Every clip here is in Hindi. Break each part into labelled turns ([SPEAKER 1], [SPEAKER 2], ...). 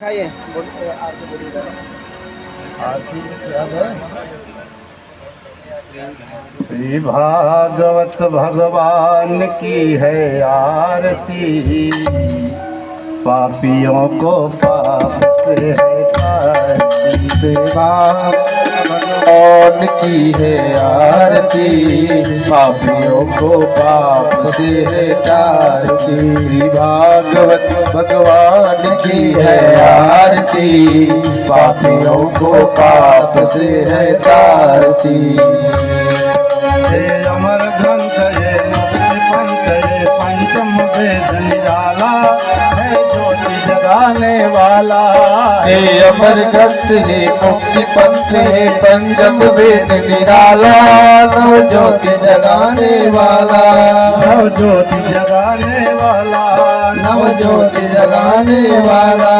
[SPEAKER 1] खाइए
[SPEAKER 2] श्री भागवत भगवान की है आरती, पापियों को पाप से हटाती।
[SPEAKER 3] श्री भगवान की है आरती, पापियों को पाप से हटाती। श्री भागवत भगवान की है आरती, पापियों को पाप से हटाती।
[SPEAKER 2] ये अमर ग्रंथ ये मुक्ति पंथ ये पंचम वेद निराला है, ज्योति जगाने वाला।
[SPEAKER 3] हे अमर ग्रंथ हे मुक्ति पंथ हे पंचम वेद निराला, नव ज्योति जगाने वाला।
[SPEAKER 2] नव ज्योति जगाने वाला,
[SPEAKER 3] नव ज्योति जगाने वाला।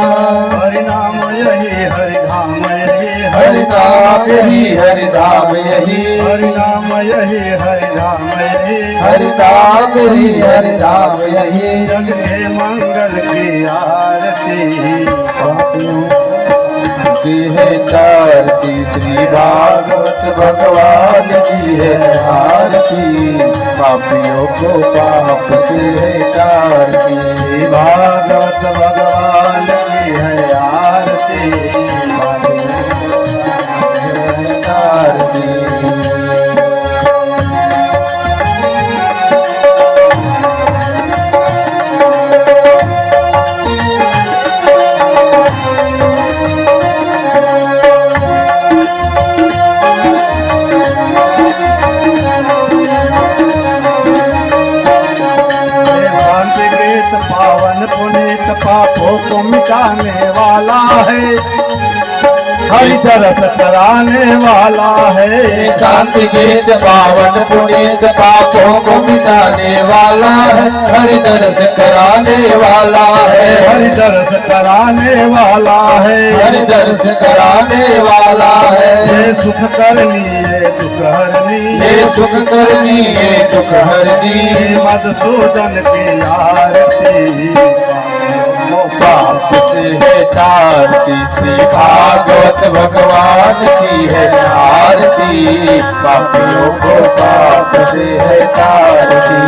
[SPEAKER 2] हरि नाम यही हरि धाम यही,
[SPEAKER 3] हरि नाम यही हरि धाम यही,
[SPEAKER 2] हरि नाम यही हरि धाम यही,
[SPEAKER 3] हरि नाम यही हरि धाम यही।
[SPEAKER 2] जग के मंगल की आरती, पापियों
[SPEAKER 3] की है आरती। श्री भागवत भगवान की है आरती, पापियों को पाप से है आरती।
[SPEAKER 2] श्री भागवत भगवान की है आरती, पापियों को
[SPEAKER 3] है आरती।
[SPEAKER 2] पावन पुनीत पापों को मिटाने वाला है, हरि तरस कराने वाला है।
[SPEAKER 3] शांति गीत पावन पुनीत पापों को मिटाने वाला है, हरि दर्श कराने वाला है।
[SPEAKER 2] हरि दर्श कराने वाला है,
[SPEAKER 3] हरि दर्श कराने वाला है।
[SPEAKER 2] ये सुख करनी ये दुख हरनी,
[SPEAKER 3] ये सुख करनी ये दुख हरनी।
[SPEAKER 2] मधुसूदन की आरती,
[SPEAKER 3] पाप से है तारती। श्री भागवत भगवान की है आरती, पापियों को पाप से है तारती।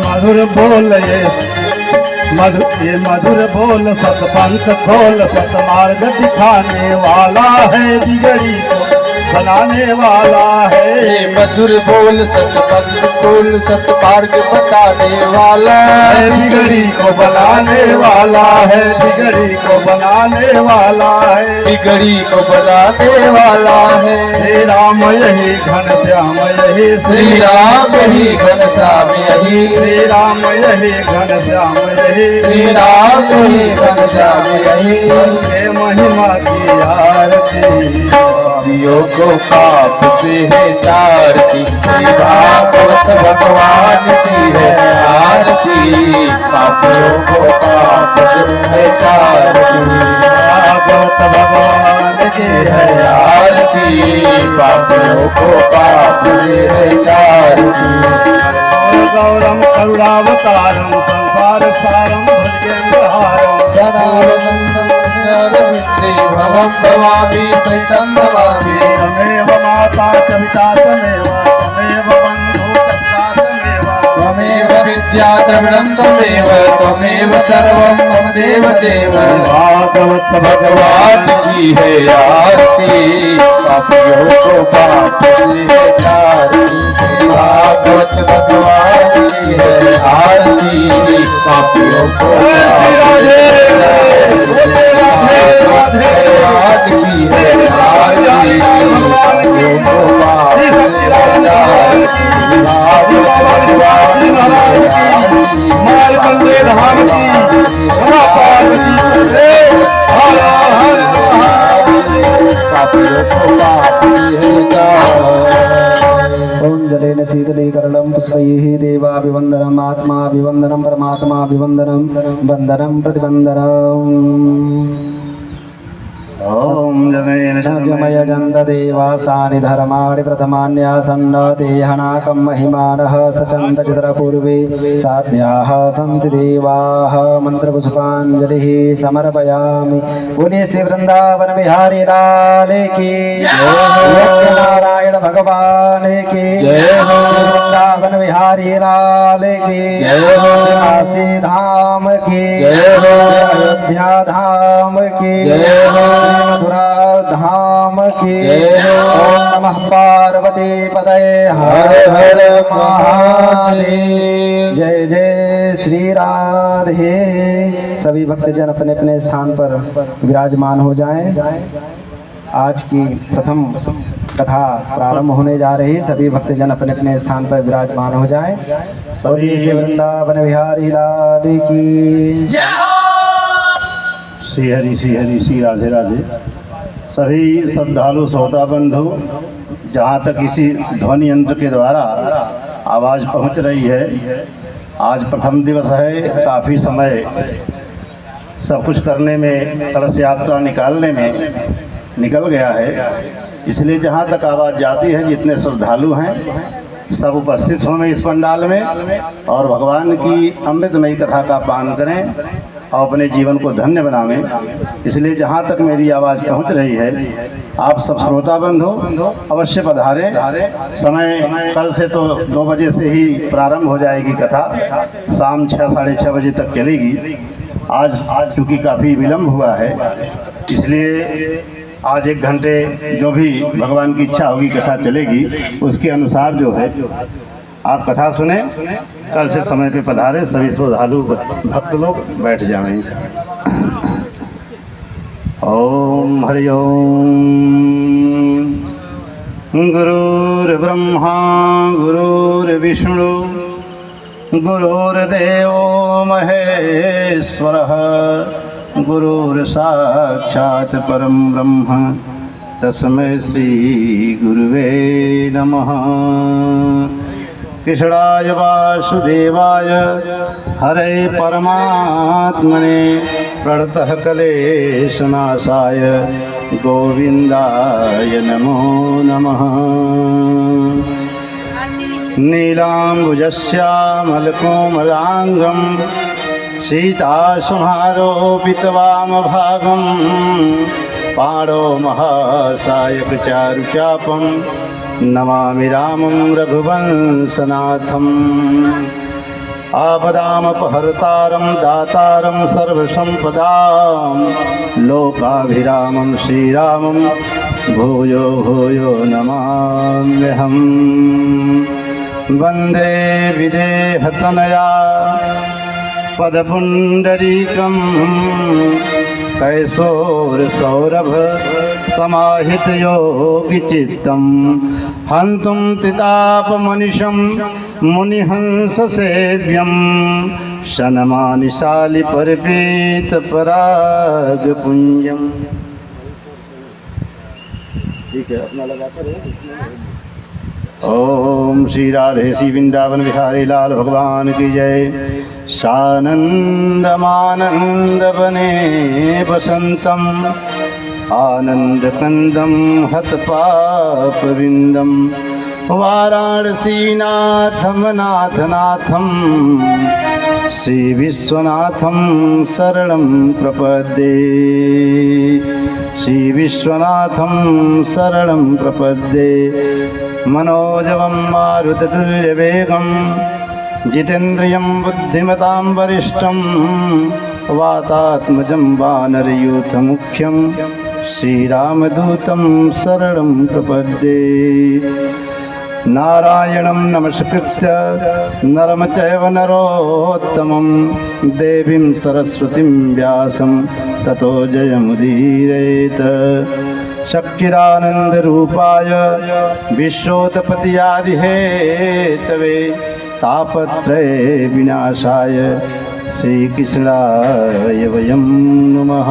[SPEAKER 2] मधुर बोल ये मधुर बोल सतपंथ खोल, सतमार्ग दिखाने वाला है, बिगड़ी को बनाने वाला है।
[SPEAKER 3] मधुर बोल सतपंथ खोल, सतमार्ग बताने वाला है,
[SPEAKER 2] बिगड़ी को बनाने वाला है, बिगड़ी को बनाने वाला है,
[SPEAKER 3] बिगड़ी को बनाने वाला है।
[SPEAKER 2] श्री राम यही घन श्याम यही,
[SPEAKER 3] श्री राम यही घन श्याम यही,
[SPEAKER 2] श्री राम यही घन श्याम यही,
[SPEAKER 3] श्री राम यही घन श्याम यही।
[SPEAKER 2] उनके महिमा की आरती,
[SPEAKER 3] पापियों को पाप से है तारती। श्री भागवत भगवान की है आरती, पापियों को पाप से है तारती।
[SPEAKER 2] भागवत भगवान
[SPEAKER 3] की है आरती, पापियों को पाप से है तारती।
[SPEAKER 2] गौरम करुणावतारम संसार सारम भुजगेन्द्रहारम,
[SPEAKER 3] भवं भवामि सहितं भवामि।
[SPEAKER 2] त्वमेव माता च पिता त्वमेव, त्वमेव बन्धुः कस्ता त्वमेव,
[SPEAKER 3] त्वमेव विद्या द्रविणं त्वमेव, त्वमेव सर्वं मम देव देव।
[SPEAKER 2] भागवत
[SPEAKER 3] भगवान की है आरती, पापियों को पाप से है तारती। श्री भागवत भगवान की है आरती, पापियों को पाप से भगवान की है आरती, पापियों को पाप से है तारती।
[SPEAKER 2] माल बंदे धाम की पार्वती, हर हर
[SPEAKER 3] पापियों को पाप से है तारती।
[SPEAKER 1] ओम जले नसीब पुष्पाञ्जलिकरणं पुष्पैः देवाभिवन्दनम् आत्माभिवन्दनं परमात्माभिवन्दनं वन्दनं प्रतिवन्दनम्
[SPEAKER 2] ओम जमेन
[SPEAKER 1] जमय जन्ददेवासानि धर्माणि प्रथमान्यासन्नते हनाकं महिमानः सचन्दचित्रपूर्वे साध्याः सन्ति देवाः मन्त्रपुष्पाञ्जलिः समर्पयामि। बोलिए श्री वृंदावन बिहारी लाल की जय, नारायण भगवान की
[SPEAKER 3] जय हो।
[SPEAKER 1] श्री वृंदावन बिहारी लाल की
[SPEAKER 3] जय हो।
[SPEAKER 1] काशी धाम की
[SPEAKER 3] जय हो।
[SPEAKER 1] अयोध्या धाम की
[SPEAKER 3] जय हो।
[SPEAKER 1] मथुरा धाम की
[SPEAKER 3] जय हो।
[SPEAKER 1] ओम नमः पार्वती पतये
[SPEAKER 3] हर हर महादेव।
[SPEAKER 1] जय जय श्री राधे। सभी भक्तजन अपने अपने स्थान पर विराजमान हो जाएं। आज की प्रथम कथा प्रारंभ होने जा रही। सभी भक्तजन अपने अपने स्थान पर विराजमान हो जाएं। बोलिए श्री वृंदावन बिहारी लाल की
[SPEAKER 2] श्री हरि श्री राधे राधे। सभी श्रद्धालु श्रोता बंधु, जहाँ तक इसी ध्वनि यंत्र के द्वारा आवाज़ पहुँच रही है, आज प्रथम दिवस है। काफ़ी समय सब कुछ करने में, कलश यात्रा निकालने में निकल गया है। इसलिए जहाँ तक आवाज़ जाती है, जितने श्रद्धालु हैं सब उपस्थित हों इस पंडाल में और भगवान की अमृतमयी कथा का पान करें और अपने जीवन को धन्य बनावें। इसलिए जहाँ तक मेरी आवाज़ पहुँच रही है, आप सब श्रोता बंधु अवश्य पधारें। समय कल से तो 2 बजे से ही प्रारंभ हो जाएगी कथा, शाम 6 साढ़े 6 बजे तक चलेगी। आज चूँकि काफ़ी विलम्ब हुआ है, इसलिए आज 1 घंटे जो भी भगवान की इच्छा होगी कथा चलेगी, उसके अनुसार जो है आप कथा सुने। कल से समय पे पधारे। सभी श्रद्धालु भक्त लोग बैठ जाएं। ओम हरि ओम। गुरुर्ब्रह्मा गुरुर्विष्णु गुरुर्देवो महेश्वरः गुरुर्साक्षात् परं ब्रह्म तस्मै श्री गुरुवे नमः। कृष्णाय वासुदेवाय हरे परमात्मने प्रणतः क्लेशनाशाय गोविन्दाय नमो नमः। नीलाम्बुजश्यामलकोमलाङ्गं सीतासमारोपितवामभागं पाणो महासायकचारुचापं नमामि रामं रघुवंशनाथम्। आपदामपहर्तारं दातारं सर्वसम्पदां लोकाभिरामं श्रीरामं भूयो भूयो नमाम्यहम्। वन्दे विदेहतनया पदपुण्डरीकं कैशोरसौरभ समाहितयोगिचित्तं हन्तुं तितापमनिशं मुनिहंससेव्यं शनमानिशालिपरिपेतपरागपुञ्जम्। ठीक है, अपना लगाते रहे। ओम श्री राधे श्री वृंदावन बिहारी लाल भगवान की जय। सानंदमानंद बने बसंतम आनंदकंदम हतपापविंदम वाराणसीनाथम नाथनाथम श्री विश्वनाथम शरणं प्रपद्ये। श्री विश्वनाथम शरणं प्रपद्ये। मनोजवं मारुततुल्यवेगं जितेन्द्रियं बुद्धिमतां वरिष्ठं वातात्मजं वानरयूथमुख्यं श्रीरामदूतं शरणं प्रपद्ये। नारायणं नमस्कृत्य नरं चैव नरोत्तमं देवीं सरस्वतीं व्यासं ततो जयमुदीरयेत्। शक्तिरानन्दरूपाय विश्वोत्पत्त्यादिहेतवे तापत्रय विनाशाय श्रीकृष्णाय वयं नमः।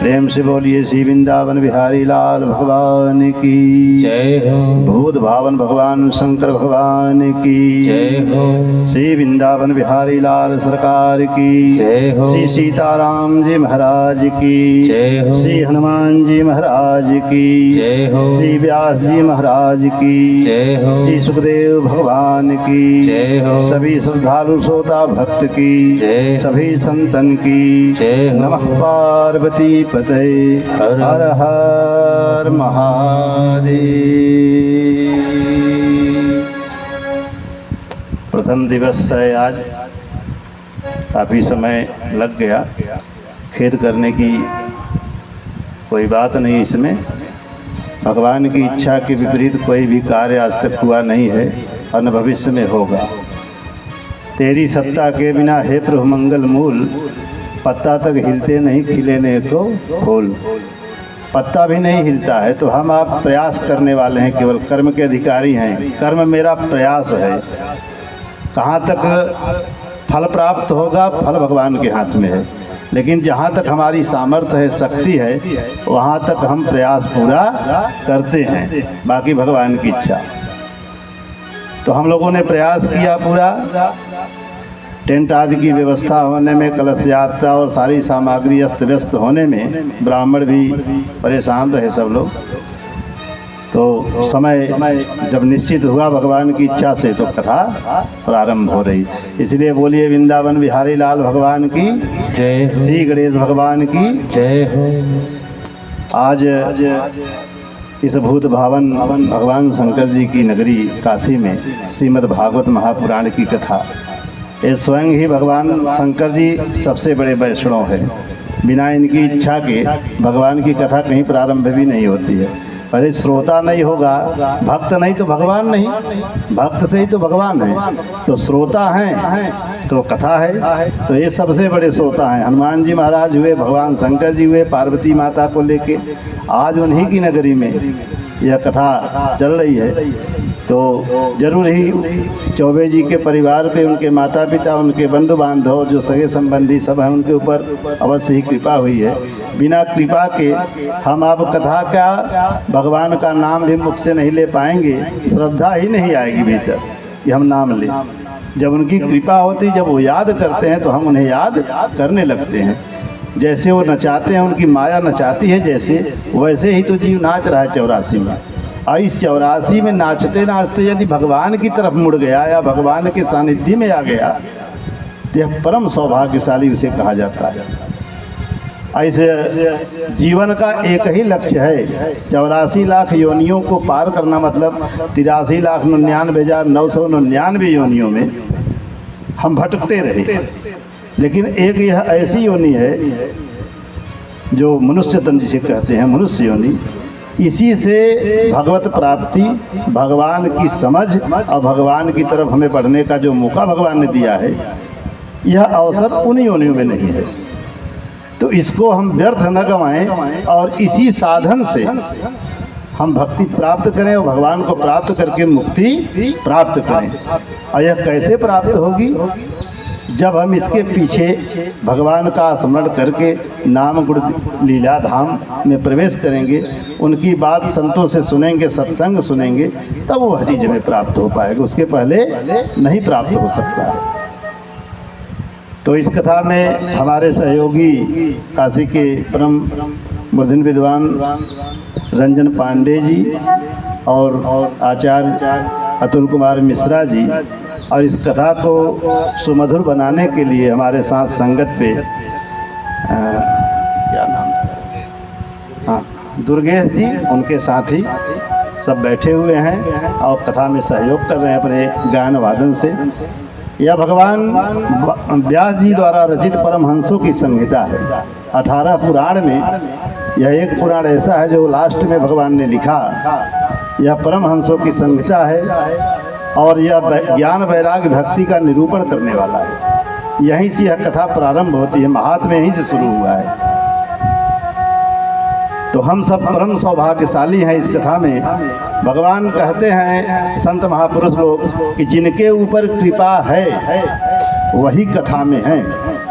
[SPEAKER 2] प्रेम से बोलिए श्री वृंदावन बिहारी लाल भगवान की
[SPEAKER 3] जय हो,
[SPEAKER 2] भूत भावन भगवान शंकर भगवान की
[SPEAKER 3] जय हो,
[SPEAKER 2] श्री वृंदावन बिहारी लाल सरकार की
[SPEAKER 3] जय हो,
[SPEAKER 2] श्री सीताराम जी महाराज की
[SPEAKER 3] जय हो,
[SPEAKER 2] श्री हनुमान जी महाराज की
[SPEAKER 3] जय हो,
[SPEAKER 2] श्री व्यास जी महाराज की
[SPEAKER 3] जय हो,
[SPEAKER 2] श्री सुखदेव भगवान की
[SPEAKER 3] जय हो,
[SPEAKER 2] सभी श्रद्धालु श्रोता भक्त की
[SPEAKER 3] जय हो,
[SPEAKER 2] सभी संतन की
[SPEAKER 3] जय हो।
[SPEAKER 2] नमः पार्वती पते
[SPEAKER 3] हर
[SPEAKER 2] हर हर महादेव। प्रथम दिवस है आज, काफ़ी समय लग गया। खेद करने की कोई बात नहीं इसमें। भगवान की इच्छा के विपरीत कोई भी कार्य आज तक हुआ नहीं है और न भविष्य में होगा। तेरी सत्ता के बिना हे प्रभु मंगल मूल, पत्ता तक हिलते नहीं खिलेने को फूल। पत्ता भी नहीं हिलता है तो हम आप प्रयास करने वाले हैं, केवल कर्म के अधिकारी हैं। कर्म मेरा प्रयास है। कहाँ तक फल प्राप्त होगा, फल भगवान के हाथ में है। लेकिन जहाँ तक हमारी सामर्थ्य है, शक्ति है, वहाँ तक हम प्रयास पूरा करते हैं। बाकी भगवान की इच्छा। तो हम लोगों ने प्रयास किया पूरा। टेंट आदि की व्यवस्था होने में, कलश यात्रा और सारी सामग्री अस्त व्यस्त होने में ब्राह्मण भी परेशान रहे सब लोग। तो समय जब निश्चित हुआ भगवान की इच्छा से तो कथा प्रारंभ हो रही। इसलिए बोलिए वृंदावन बिहारी लाल भगवान की
[SPEAKER 3] जय हो,
[SPEAKER 2] श्री गणेश भगवान की
[SPEAKER 3] जय हो।
[SPEAKER 2] आज इस भूत भावन भगवान शंकर जी की नगरी काशी में श्रीमद् भागवत महापुराण की कथा। ये स्वयं ही भगवान शंकर जी सबसे बड़े वैष्णव हैं। बिना इनकी इच्छा के भगवान की कथा कहीं प्रारंभ भी नहीं होती है। पहले श्रोता नहीं होगा, भक्त नहीं तो भगवान नहीं, भक्त से ही तो भगवान है। तो श्रोता हैं तो कथा है। तो ये सबसे बड़े श्रोता हैं। हनुमान जी महाराज हुए, भगवान शंकर जी हुए, पार्वती माता को लेके आज उन्हीं की नगरी में यह कथा चल रही है। तो जरूर ही चौबे जी के परिवार पे, उनके माता पिता, उनके बंधु बांधव, जो सगे संबंधी सब हैं, उनके ऊपर अवश्य ही कृपा हुई है। बिना कृपा के हम अब कथा का, भगवान का नाम भी मुख से नहीं ले पाएंगे। श्रद्धा ही नहीं आएगी भीतर कि हम नाम लें। जब उनकी कृपा होती, जब वो याद करते हैं तो हम उन्हें याद करने लगते हैं। जैसे वो नचाते हैं, उनकी माया नचाती है जैसे, वैसे ही तो जीव नाच रहा है 84 में। और इस 84 में नाचते नाचते यदि भगवान की तरफ मुड़ गया या भगवान के सानिध्य में आ गया तो यह परम सौभाग्यशाली उसे कहा जाता है। ऐसे जीवन का एक ही लक्ष्य है, 84 लाख योनियों को पार करना। मतलब 83,99,999 योनियों में हम भटकते रहे। लेकिन एक यह ऐसी योनि है जो मनुष्य तन जिसे कहते हैं, मनुष्य योनि। इसी से भगवत प्राप्ति, भगवान की समझ और भगवान की तरफ हमें बढ़ने का जो मौका भगवान ने दिया है, यह अवसर उन योनियों में नहीं है। तो इसको हम व्यर्थ न गंवाएं और इसी साधन से हम भक्ति प्राप्त करें और भगवान को प्राप्त करके मुक्ति प्राप्त करें। और यह कैसे प्राप्त होगी? जब हम इसके पीछे भगवान का स्मरण करके नाम गुण लीला धाम में प्रवेश करेंगे, उनकी बात संतों से सुनेंगे, सत्संग सुनेंगे, तब वह चीज़ हमें प्राप्त हो पाएगा। उसके पहले नहीं प्राप्त हो सकता है। तो इस कथा में हमारे सहयोगी काशी के परम बुद्धिन विद्वान रंजन पांडे जी और आचार्य अतुल कुमार मिश्रा जी, और इस कथा को सुमधुर बनाने के लिए हमारे साथ संगत पे क्या नाम, हाँ, दुर्गेश जी, उनके साथी सब बैठे हुए हैं और कथा में सहयोग कर रहे हैं अपने गायन वादन से। यह भगवान व्यास जी द्वारा रचित परमहंसों की संहिता है। 18 पुराण में यह एक पुराण ऐसा है जो लास्ट में भगवान ने लिखा। यह परमहंसों की संहिता है और यह ज्ञान वैराग्य भक्ति का निरूपण करने वाला है। यहीं से यह कथा प्रारंभ होती है, महात्म्य यहीं से शुरू हुआ है। तो हम सब परम सौभाग्यशाली हैं इस कथा में। भगवान कहते हैं संत महापुरुष लोग कि जिनके ऊपर कृपा है वही कथा में है।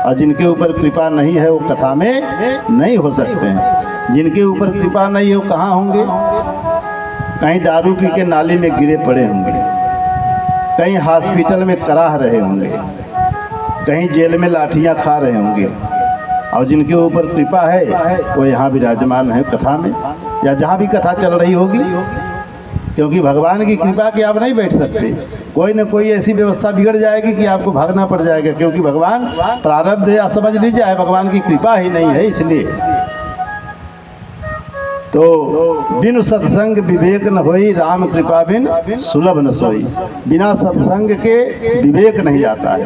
[SPEAKER 2] और जिनके ऊपर कृपा नहीं है वो कथा में नहीं हो सकते हैं। जिनके ऊपर कृपा नहीं है वो कहाँ होंगे? कहीं दारू पी के नाली में गिरे पड़े होंगे, कहीं हॉस्पिटल में कराह रहे होंगे, कहीं जेल में लाठियां खा रहे होंगे। और जिनके ऊपर कृपा है वो यहाँ विराजमान है कथा में, या जहाँ भी कथा चल रही होगी। क्योंकि भगवान की कृपा के आप नहीं बैठ सकते, कोई न कोई ऐसी व्यवस्था बिगड़ जाएगी कि आपको भागना पड़ जाएगा। क्योंकि भगवान प्रारब्ध है, समझ लीजिए, भगवान की कृपा ही नहीं है। इसलिए तो बिनु सत्संग विवेक न होई, राम कृपा बिन सुलभ न सोई। बिना सत्संग के विवेक नहीं आता है,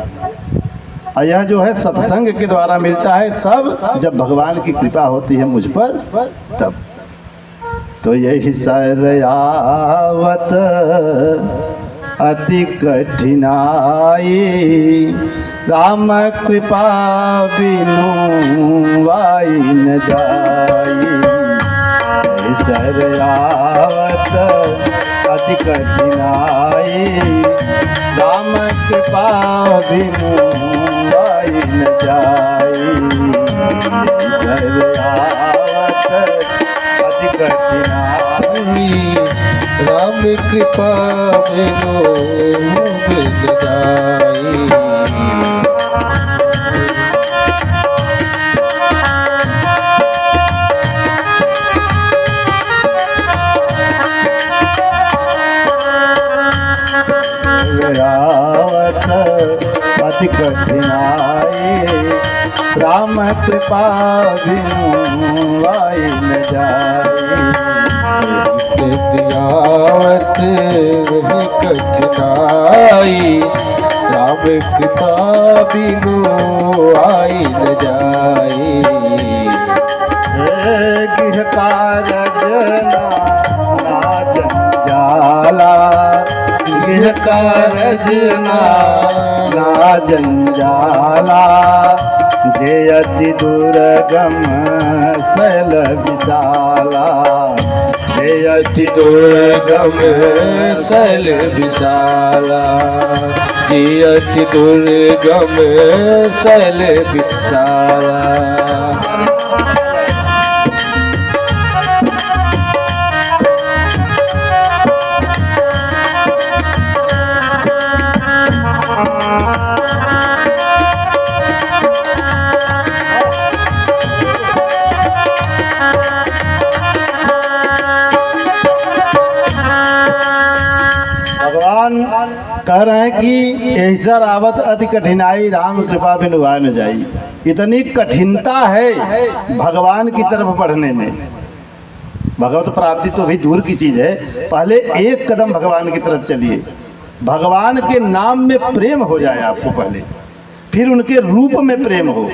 [SPEAKER 2] और यह जो है सत्संग के द्वारा मिलता है तब, जब भगवान की कृपा होती है मुझ पर तब। तो यही सरयावत अति कठिनाई, राम कृपा बिनु वाई न जाई। सरयावत अति कठिनाई, राम कृपा बिनु वाई न जाई। सरयावत अति कठिनाई,
[SPEAKER 3] राम कृपा बिनु बिन जाई।
[SPEAKER 2] अति कठिनाई, राम कृपा बिनु वाई न जाई।
[SPEAKER 3] विद्यावत वही कठिनाई, राम कृपा बिनु आई न जाई।
[SPEAKER 2] गृह कारज ना जंजाला, गृह कारज ना जंजाला। जे अति दुर्गम सल विशाला,
[SPEAKER 3] जे अति दुर्गम सल विशाला, जे अति दुर्गम सल विशाला।
[SPEAKER 2] कह रहे हैं कि ऐसा रावत अति कठिनाई, राम कृपा बिनु वाई न जाई। इतनी कठिनता है भगवान की तरफ बढ़ने में। भगवत प्राप्ति तो भी दूर की चीज है, पहले एक कदम भगवान की तरफ चलिए। भगवान के नाम में प्रेम हो जाए आपको पहले, फिर उनके रूप में प्रेम हो,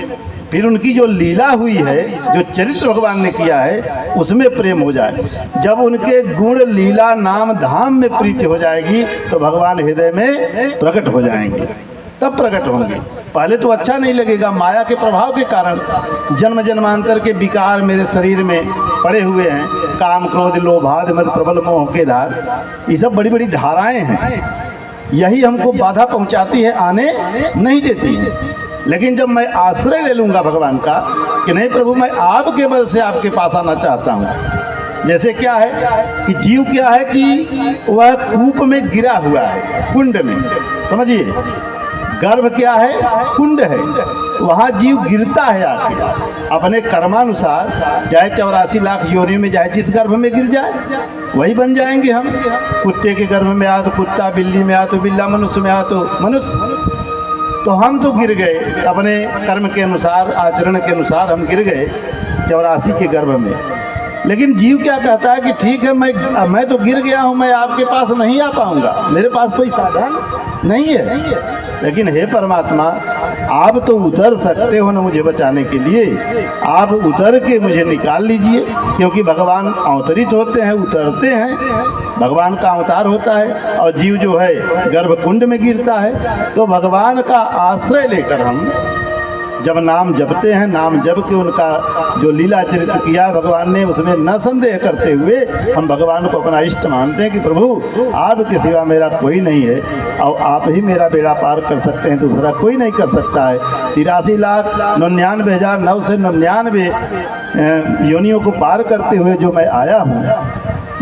[SPEAKER 2] फिर उनकी जो लीला हुई है, जो चरित्र भगवान ने किया है, उसमें प्रेम हो जाए। जब उनके गुण लीला नाम धाम में प्रीति हो जाएगी तो भगवान हृदय में प्रकट हो जाएंगे, तब प्रकट होंगे। पहले तो अच्छा नहीं लगेगा, माया के प्रभाव के कारण जन्म जन्मांतर के विकार मेरे शरीर में पड़े हुए हैं। काम क्रोध लोभ आदि मद प्रबल मोह के धार, ये सब बड़ी बड़ी धाराएं हैं, यही हमको बाधा पहुंचाती है, आने नहीं देती है। लेकिन जब मैं आश्रय ले लूँगा भगवान का कि नहीं प्रभु मैं आपके बल से आपके पास आना चाहता हूँ। जैसे क्या है कि जीव क्या है कि वह कूप में गिरा हुआ है, कुंड में, समझिए। गर्भ क्या है? कुंड है। वहाँ जीव गिरता है आके अपने कर्मानुसार, चाहे 84 लाख योनियों में चाहे जिस गर्भ में गिर जाए वही बन जाएंगे हम। कुत्ते के गर्भ में आ तो कुत्ता, बिल्ली में आ तो बिल्ला, मनुष्य में आ तो मनुष्य। तो हम तो गिर गए अपने कर्म के अनुसार, आचरण के अनुसार हम गिर गए 84 के गर्भ में। लेकिन जीव क्या कहता है कि ठीक है, मैं तो गिर गया हूँ, मैं आपके पास नहीं आ पाऊँगा, मेरे पास कोई साधन नहीं है। लेकिन हे परमात्मा, आप तो उतर सकते हो ना मुझे बचाने के लिए, आप उतर के मुझे निकाल लीजिए। क्योंकि भगवान अवतरित होते हैं, उतरते हैं, भगवान का अवतार होता है, और जीव जो है गर्भकुंड में गिरता है। तो भगवान का आश्रय लेकर हम जब नाम जपते हैं, नाम जप के उनका जो लीला चरित्र किया भगवान ने, उसमें न संदेह करते हुए हम भगवान को अपना इष्ट मानते हैं कि प्रभु आपके सिवा मेरा कोई नहीं है और आप ही मेरा बेड़ा पार कर सकते हैं, दूसरा कोई नहीं कर सकता है। 83,99,999 योनियों को पार करते हुए जो मैं आया हूँ,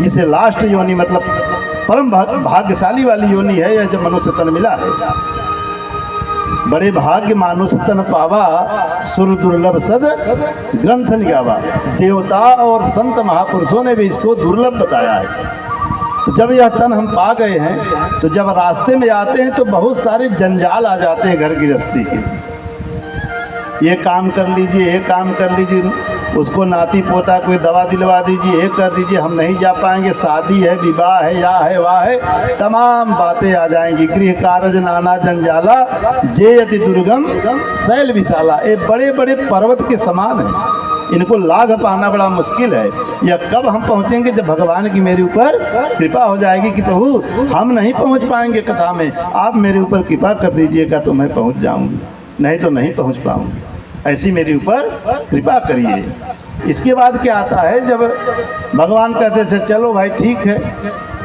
[SPEAKER 2] इसे लास्ट योनि मतलब परम भाग्यशाली वाली योनि है यह, जब मनुष्य तन मिला है। बड़े भाग्य मानुष तन पावा, सुर दुर्लभ सद ग्रंथ निगावा। देवता और संत महापुरुषों ने भी इसको दुर्लभ बताया है। तो जब यह तन हम पा गए हैं, तो जब रास्ते में आते हैं तो बहुत सारे जंजाल आ जाते हैं घर गृहस्थी के। ये काम कर लीजिए, ये काम कर लीजिए, उसको नाती पोता कोई दवा दिलवा दीजिए, ये कर दीजिए, हम नहीं जा पाएंगे, शादी है, विवाह है, या है वाह है, तमाम बातें आ जाएंगी। गृह कारज नाना जंजाला, जे अति दुर्गम शैल विशाला। ये बड़े बड़े पर्वत के समान है, इनको लाघ पाना बड़ा मुश्किल है। यह कब हम पहुँचेंगे? जब भगवान की मेरे ऊपर कृपा हो जाएगी कि प्रभु हम नहीं पहुँच पाएंगे कथा में, आप मेरे ऊपर कृपा कर दीजिएगा तो मैं पहुँच जाऊँगी, नहीं तो नहीं पहुँच पाऊँगी। ऐसी मेरे ऊपर कृपा करिए। इसके बाद क्या आता है, जब भगवान कहते थे चलो भाई ठीक है,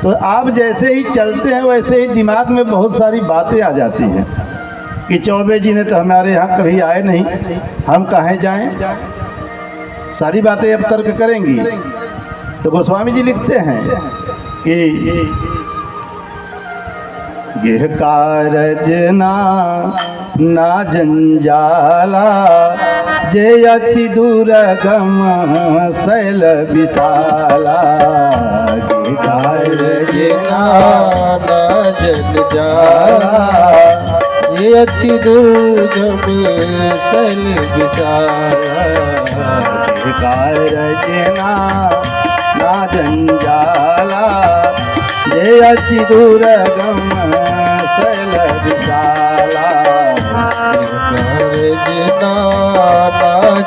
[SPEAKER 2] तो आप जैसे ही चलते हैं वैसे ही दिमाग में बहुत सारी बातें आ जाती हैं कि चौबे जी ने तो हमारे यहाँ कभी आए नहीं, हम कहाँ जाएं। सारी बातें अब तर्क करेंगी। तो गोस्वामी जी लिखते हैं कि गृह कारज ना जंजाला, जे अति दुर्गम शैल विशाला। गृह कारज
[SPEAKER 3] ना जंजाला, ये अति दुर्गम शैल विशाला।
[SPEAKER 2] गृह कारज ना जंजाला, ये अति दुर्गम शैल विशाला।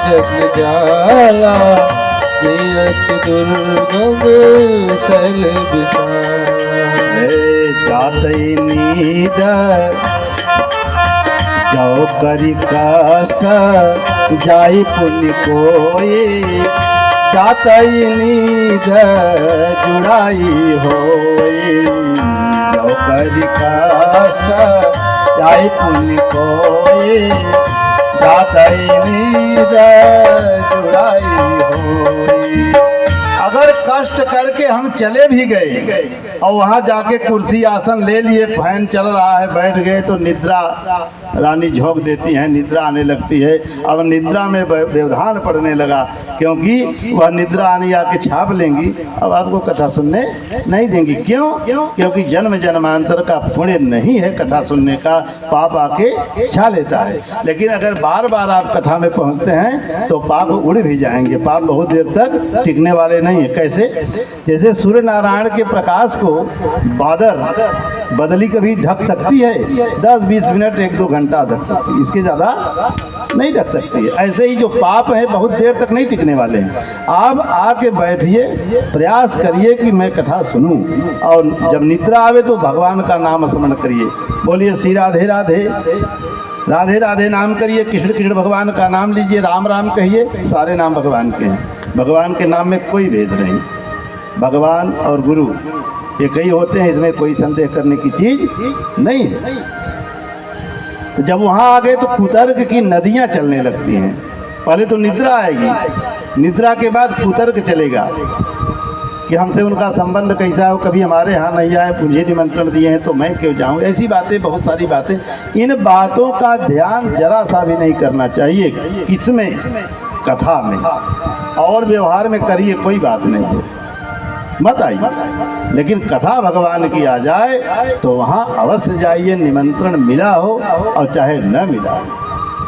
[SPEAKER 3] जंजाला, ये अति दुर्गम शैल विशाला।
[SPEAKER 2] जातई नीद जाओ करी कष्ट, जाई पुण्य कोई, जातई नीद जुड़ाई होई। जाओ करी कष्ट, जाई पुण्य कोई, जातई नीद जुड़ाई होई। अगर कष्ट करके हम चले भी गए और वहाँ जाके कुर्सी आसन ले लिए, फैन चल रहा है, बैठ गए तो निद्रा रानी झोंक देती हैं, निद्रा आने लगती है। अब निद्रा में व्यवधान पड़ने लगा, क्योंकि वह निद्रा आने आके छाप लेंगी, अब आपको कथा सुनने नहीं देंगी। क्यों? क्योंकि जन्म जन्मांतर का पुण्य नहीं है कथा सुनने का, पाप आके छा लेता है। लेकिन अगर बार बार आप कथा में पहुँचते हैं तो पाप उड़ भी जाएंगे, पाप बहुत देर तक टिकने वाले नहीं है। कैसे? जैसे सूर्य नारायण के प्रकाश को बदली कभी ढक सकती है, 10-20 मिनट 1-2 घंटा ढक सकती है, इसके ज़्यादा नहीं ढक सकती है। ऐसे ही जो पाप है बहुत देर तक नहीं टिकने वाले हैं। आप आके बैठिए, प्रयास करिए कि मैं कथा सुनूं, और जब निद्रा आवे तो भगवान का नाम स्मरण करिए। बोलिए श्री राधे राधे, राधे राधे नाम करिए, कृष्ण कृष्ण भगवान का नाम लीजिए, राम राम कहिए, सारे नाम भगवान के हैं। भगवान के नाम में कोई भेद नहीं, भगवान और गुरु एक ही होते हैं, इसमें कोई संदेह करने की चीज़ नहीं है। तो जब वहाँ आ गए तो कुतर्क की नदियाँ चलने लगती हैं। पहले तो निद्रा आएगी, निद्रा के बाद कुतर्क चलेगा कि हमसे उनका संबंध कैसा हो, कभी हमारे यहाँ नहीं आए, मुझे निमंत्रण दिए हैं तो मैं क्यों जाऊँ। ऐसी बातें, बहुत सारी बातें, इन बातों का ध्यान जरा सा भी नहीं करना चाहिए। किसमें? कथा में। और व्यवहार में करिए, कोई बात नहीं है, मत आइए, लेकिन कथा भगवान की आ जाए तो वहाँ अवश्य जाइए। निमंत्रण मिला हो और चाहे न मिला हो,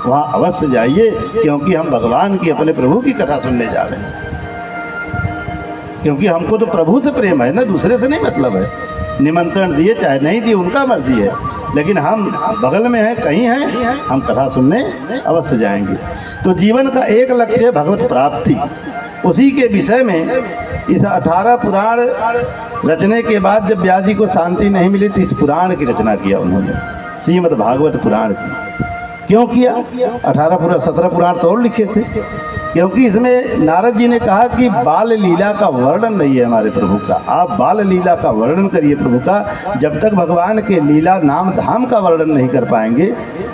[SPEAKER 2] वहाँ अवश्य जाइए, क्योंकि हम भगवान की, अपने प्रभु की कथा सुनने जा रहे हैं। क्योंकि हमको तो प्रभु से प्रेम है ना, दूसरे से नहीं मतलब है। निमंत्रण दिए चाहे नहीं दिए उनका मर्जी है, लेकिन हम बगल में हैं, कहीं हैं, हम कथा सुनने अवश्य जाएंगे। तो जीवन का एक लक्ष्य है भगवत प्राप्ति। उसी के विषय में इस 18 पुराण रचने के बाद जब व्यास जी को शांति नहीं मिली तो इस पुराण की रचना किया उन्होंने, श्रीमद् भागवत पुराण की। क्यों किया? 17 पुराण तो और लिखे थे। क्योंकि इसमें नारद जी ने कहा कि बाल लीला का वर्णन नहीं है हमारे प्रभु का, आप बाल लीला का वर्णन करिए प्रभु का। जब तक भगवान के लीला नाम धाम का वर्णन नहीं कर पाएंगे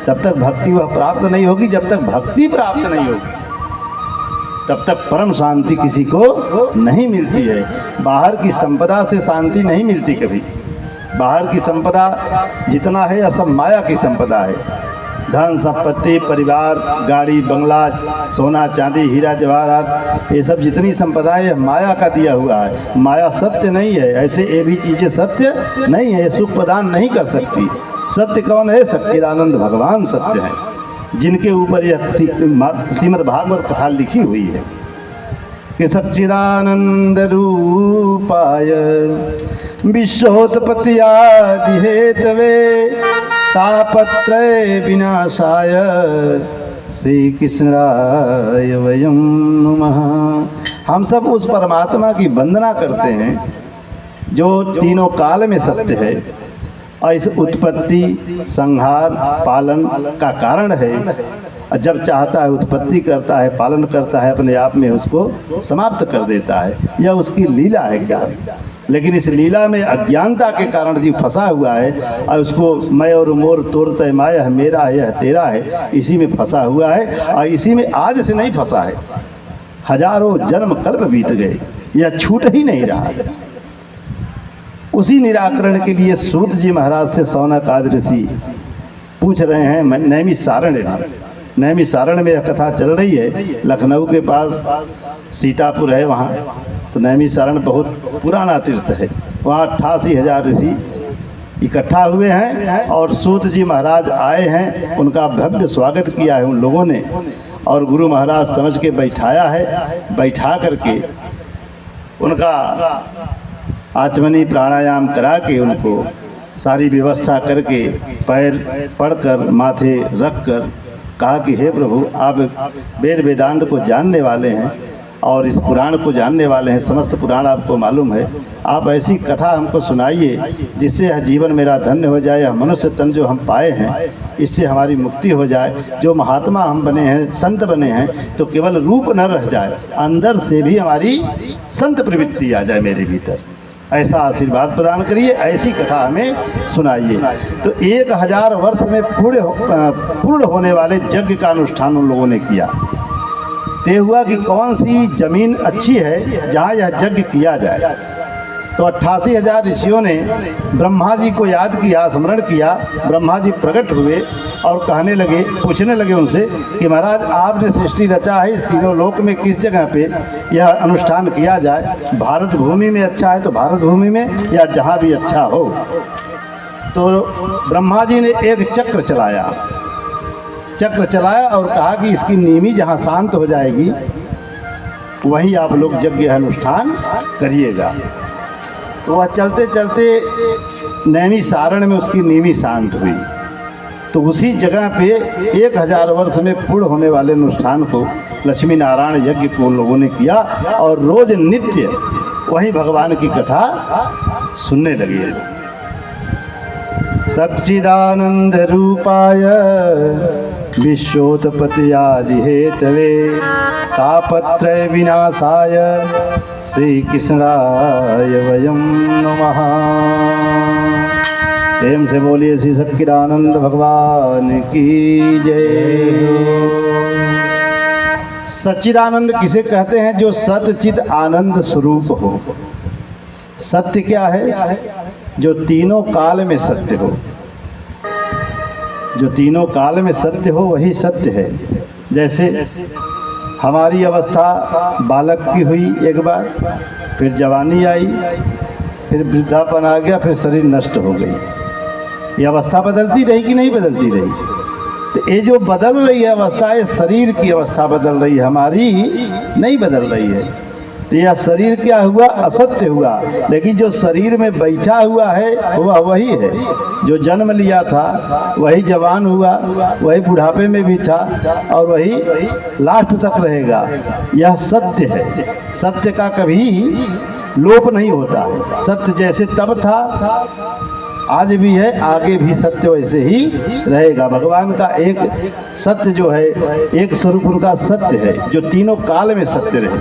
[SPEAKER 2] तब तक भक्ति वह प्राप्त नहीं होगी। जब तक भक्ति प्राप्त नहीं होगी तब तक परम शांति किसी को नहीं मिलती है। बाहर की संपदा से शांति नहीं मिलती कभी। बाहर की संपदा जितना है यह सब माया की संपदा है। धन संपत्ति, परिवार, गाड़ी, बंगला, सोना चांदी, हीरा जवाहरात, ये सब जितनी संपदाएं है माया का दिया हुआ है। माया सत्य नहीं है। ऐसे ये भी चीज़ें सत्य नहीं है, सुख प्रदान नहीं कर सकती। सत्य कौन है? सच्चिदानंद भगवान सत्य है, जिनके ऊपर यह श्रीमद् भागवत कथा लिखी हुई है कि सच्चिदानंद रूपाय विश्वोत्पत्ति आदि हेतवे तापत्रय विनाशाय श्री कृष्णाय वयं नमः। हम सब उस परमात्मा की वंदना करते हैं जो तीनों काल में सत्य है और इस उत्पत्ति, संहार, पालन का कारण है। जब चाहता है उत्पत्ति करता है, पालन करता है, अपने आप में उसको समाप्त कर देता है। यह उसकी लीला है क्या? लेकिन इस लीला में अज्ञानता के कारण जीव फंसा हुआ है और उसको मैं और मोर तोड़ते माया है, मेरा है, यह तेरा है, इसी में फंसा हुआ है। और इसी में आज से नहीं फंसा है, हजारों जन्म कल्प बीत गए, यह छूट ही नहीं रहा। उसी निराकरण के लिए सूत जी महाराज से सौनक आदि ऋषि पूछ रहे हैं। नैमी सारण में यह कथा चल रही है। लखनऊ के पास सीतापुर है, वहाँ तो नैमी सारण बहुत पुराना तीर्थ है। वहाँ 88,000 ऋषि इकट्ठा हुए हैं और सूत जी महाराज आए हैं। उनका भव्य स्वागत किया है उन लोगों ने और गुरु महाराज समझ के बैठाया है। बैठा करके उनका आचमनी प्राणायाम करा के उनको सारी व्यवस्था करके पैर पड़कर माथे रख कर कहा कि हे प्रभु, आप वेद वेदांत को जानने वाले हैं और इस पुराण को जानने वाले हैं, समस्त पुराण आपको मालूम है। आप ऐसी कथा हमको सुनाइए जिससे यह जीवन मेरा धन्य हो जाए, यह मनुष्य तन जो हम पाए हैं इससे हमारी मुक्ति हो जाए। जो महात्मा हम बने हैं, संत बने हैं, तो केवल रूप न रह जाए, अंदर से भी हमारी संत प्रवृत्ति आ जाए मेरे भीतर। ऐसा आशीर्वाद प्रदान करिए, ऐसी कथा हमें सुनाइए। तो 1000 वर्ष में पूर्ण होने वाले यज्ञ का अनुष्ठान उन लोगों ने किया। तय हुआ कि कौन सी जमीन अच्छी है जहाँ यह यज्ञ किया जाए। तो 88,000 ऋषियों ने ब्रह्मा जी को याद किया, स्मरण किया। ब्रह्मा जी प्रकट हुए और कहने लगे, पूछने लगे उनसे कि महाराज, आपने सृष्टि रचा है, इस तीनों लोक में किस जगह पे यह अनुष्ठान किया जाए? भारत भूमि में अच्छा है तो भारत भूमि में, या जहाँ भी अच्छा हो। तो ब्रह्मा जी ने एक चक्र चलाया और कहा कि इसकी नीमी जहाँ शांत हो जाएगी वहीं आप लोग यज्ञ अनुष्ठान करिएगा। तो वह चलते चलते नैमी सारण में उसकी नीमी शांत हुई। तो उसी जगह पे 1000 वर्ष में पूर्ण होने वाले अनुष्ठान को, लक्ष्मी नारायण यज्ञ को उन लोगों ने किया और रोज नित्य वहीं भगवान की कथा सुनने लगे। सच्चिदानंद रूपाय विश्वोत्पत्ति आदि हेतवे तापत्रय विनाशाय श्री कृष्णाय वयं नमः। प्रेम से बोलिए श्री सच्चिदानंद भगवान की जय। सच्चिदानंद किसे कहते हैं? जो सच्चिद आनंद स्वरूप हो। सत्य क्या है? जो तीनों काल में सत्य हो। जो तीनों काल में सत्य हो वही सत्य है। जैसे हमारी अवस्था बालक की हुई एक बार, फिर जवानी आई, फिर वृद्धापन आ गया, फिर शरीर नष्ट हो गई। ये अवस्था बदलती रही कि नहीं बदलती रही? तो ये जो बदल रही है अवस्था, ये शरीर की अवस्था बदल रही है, हमारी नहीं बदल रही है। तो यह शरीर क्या हुआ? असत्य हुआ। लेकिन जो शरीर में बैठा हुआ है वह वही है। जो जन्म लिया था वही जवान हुआ, वही बुढ़ापे में भी था और वही लास्ट तक रहेगा। यह सत्य है। सत्य का कभी लोप नहीं होता है। सत्य जैसे तब था आज भी है, आगे भी सत्य वैसे ही रहेगा। भगवान का एक सत्य जो है, एक स्वरूप उनका सत्य है जो तीनों काल में सत्य रहे।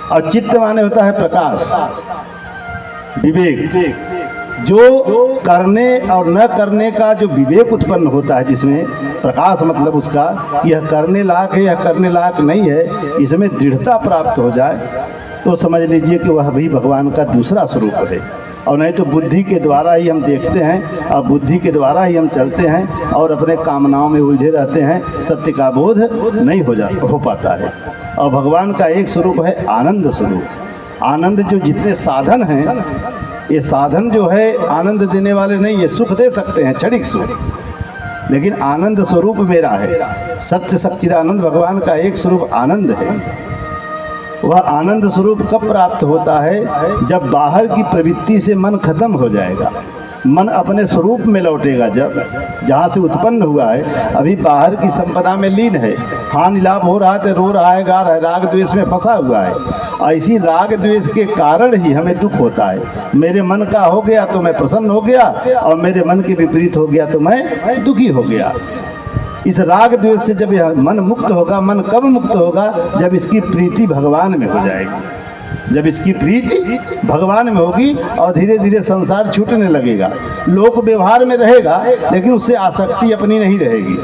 [SPEAKER 2] और चित्त माने होता है प्रकाश, विवेक, जो करने और न करने का जो विवेक उत्पन्न होता है, जिसमें प्रकाश मतलब उसका यह करने लायक है, यह करने लायक नहीं है, इसमें दृढ़ता प्राप्त हो जाए तो समझ लीजिए कि वह भी भगवान का दूसरा स्वरूप है। और नहीं तो बुद्धि के द्वारा ही हम देखते हैं और बुद्धि के द्वारा ही हम चलते हैं और अपने कामनाओं में उलझे रहते हैं, सत्य का बोध नहीं हो पाता है। और भगवान का एक स्वरूप है आनंद स्वरूप। आनंद जो जितने साधन हैं, ये साधन जो है आनंद देने वाले नहीं, ये सुख दे सकते हैं, क्षणिक सुख, लेकिन आनंद स्वरूप मेरा है। सत्य सच्चिदानंद भगवान का एक स्वरूप आनंद है। वह आनंद स्वरूप कब प्राप्त होता है? जब बाहर की प्रवृत्ति से मन खत्म हो जाएगा, मन अपने स्वरूप में लौटेगा। जब जहाँ से उत्पन्न हुआ है, अभी बाहर की संपदा में लीन है, हानि लाभ हो रहा है तो रो रहा है, गा रहा है, राग द्वेष में फंसा हुआ है। ऐसी राग द्वेष के कारण ही हमें दुख होता है। मेरे मन का हो गया तो मैं प्रसन्न हो गया, और मेरे मन के विपरीत हो गया तो मैं दुखी हो गया। इस राग द्वेष से जब यह मन मुक्त होगा, मन कब मुक्त होगा? जब इसकी प्रीति भगवान में हो जाएगी, जब इसकी प्रीति भगवान में होगी और धीरे धीरे संसार छूटने लगेगा। लोक व्यवहार में रहेगा लेकिन उससे आसक्ति अपनी नहीं रहेगी,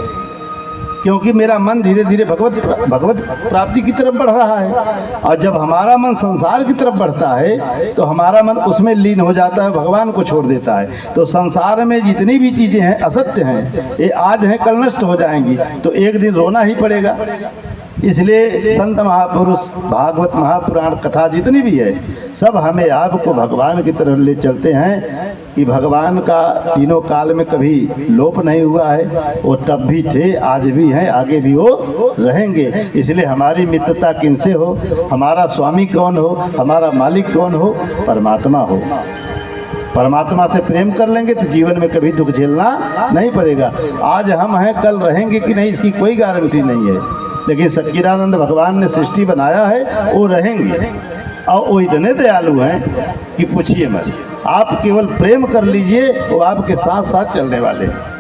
[SPEAKER 2] क्योंकि मेरा मन धीरे धीरे भगवत प्राप्ति की तरफ बढ़ रहा है। और जब हमारा मन संसार की तरफ बढ़ता है तो हमारा मन उसमें लीन हो जाता है, भगवान को छोड़ देता है। तो संसार में जितनी भी चीज़ें हैं असत्य हैं, ये आज हैं कल नष्ट हो जाएंगी, तो एक दिन रोना ही पड़ेगा। इसलिए संत महापुरुष, भागवत महापुराण कथा जितनी भी है, सब हमें आपको भगवान की तरफ ले चलते हैं कि भगवान का तीनों काल में कभी लोप नहीं हुआ है। वो तब भी थे, आज भी हैं, आगे भी वो रहेंगे। इसलिए हमारी मित्रता किनसे हो? हमारा स्वामी कौन हो? हमारा मालिक कौन हो? परमात्मा हो। परमात्मा से प्रेम कर लेंगे तो जीवन में कभी दुख झेलना नहीं पड़ेगा। आज हम हैं, कल रहेंगे कि नहीं इसकी कोई गारंटी नहीं है, लेकिन सच्चिदानंद भगवान ने सृष्टि बनाया है, वो रहेंगे। और वो इतने दयालु हैं कि पूछिए मत। आप केवल प्रेम कर लीजिए, वो आपके साथ साथ चलने वाले हैं।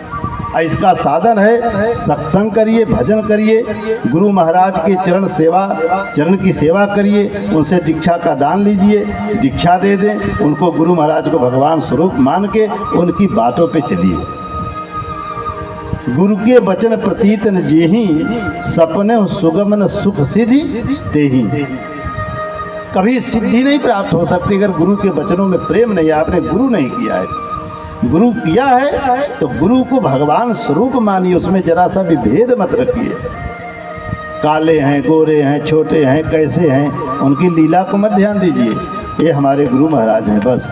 [SPEAKER 2] इसका साधन है सत्संग करिए, भजन करिए, गुरु महाराज के चरण की सेवा करिए, उनसे दीक्षा का दान लीजिए, दीक्षा दे दें, उनको गुरु महाराज को भगवान स्वरूप मान के उनकी बातों पे चलिए। गुरु के वचन प्रतीत न जेहि, सपने सुगम न सुख सिद्धि तेहि। कभी सिद्धि नहीं प्राप्त हो सकती अगर गुरु के वचनों में प्रेम नहीं है, आपने गुरु नहीं किया है। गुरु किया है तो गुरु को भगवान स्वरूप मानिए, उसमें जरा सा भी भेद मत रखिए। काले हैं, गोरे हैं, छोटे हैं, कैसे हैं, उनकी लीला को मत ध्यान दीजिए। ये हमारे गुरु महाराज हैं, बस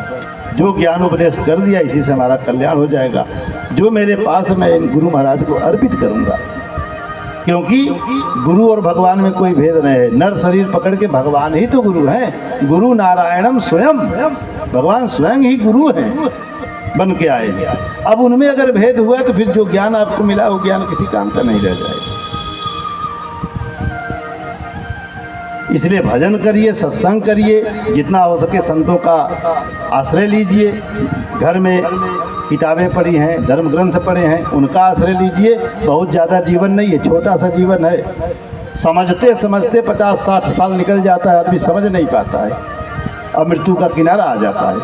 [SPEAKER 2] जो ज्ञान उपदेश कर दिया इसी से हमारा कल्याण हो जाएगा। जो मेरे पास मैं इन गुरु महाराज को अर्पित करूँगा, क्योंकि गुरु और भगवान में कोई भेद नहीं है। नर शरीर पकड़ के भगवान ही तो गुरु हैं। गुरु नारायणम स्वयं, भगवान स्वयं ही गुरु हैं, बन के आए। अब उनमें अगर भेद हुआ तो फिर जो ज्ञान आपको मिला वो ज्ञान किसी काम का नहीं रह जाएगा। इसलिए भजन करिए, सत्संग करिए, जितना हो सके संतों का आश्रय लीजिए। घर में किताबें पढ़ी हैं, धर्म ग्रंथ पढ़े हैं, उनका आश्रय लीजिए। बहुत ज़्यादा जीवन नहीं है, छोटा सा जीवन है। समझते समझते 50-60 साल निकल जाता है, आदमी समझ नहीं पाता है और मृत्यु का किनारा आ जाता है।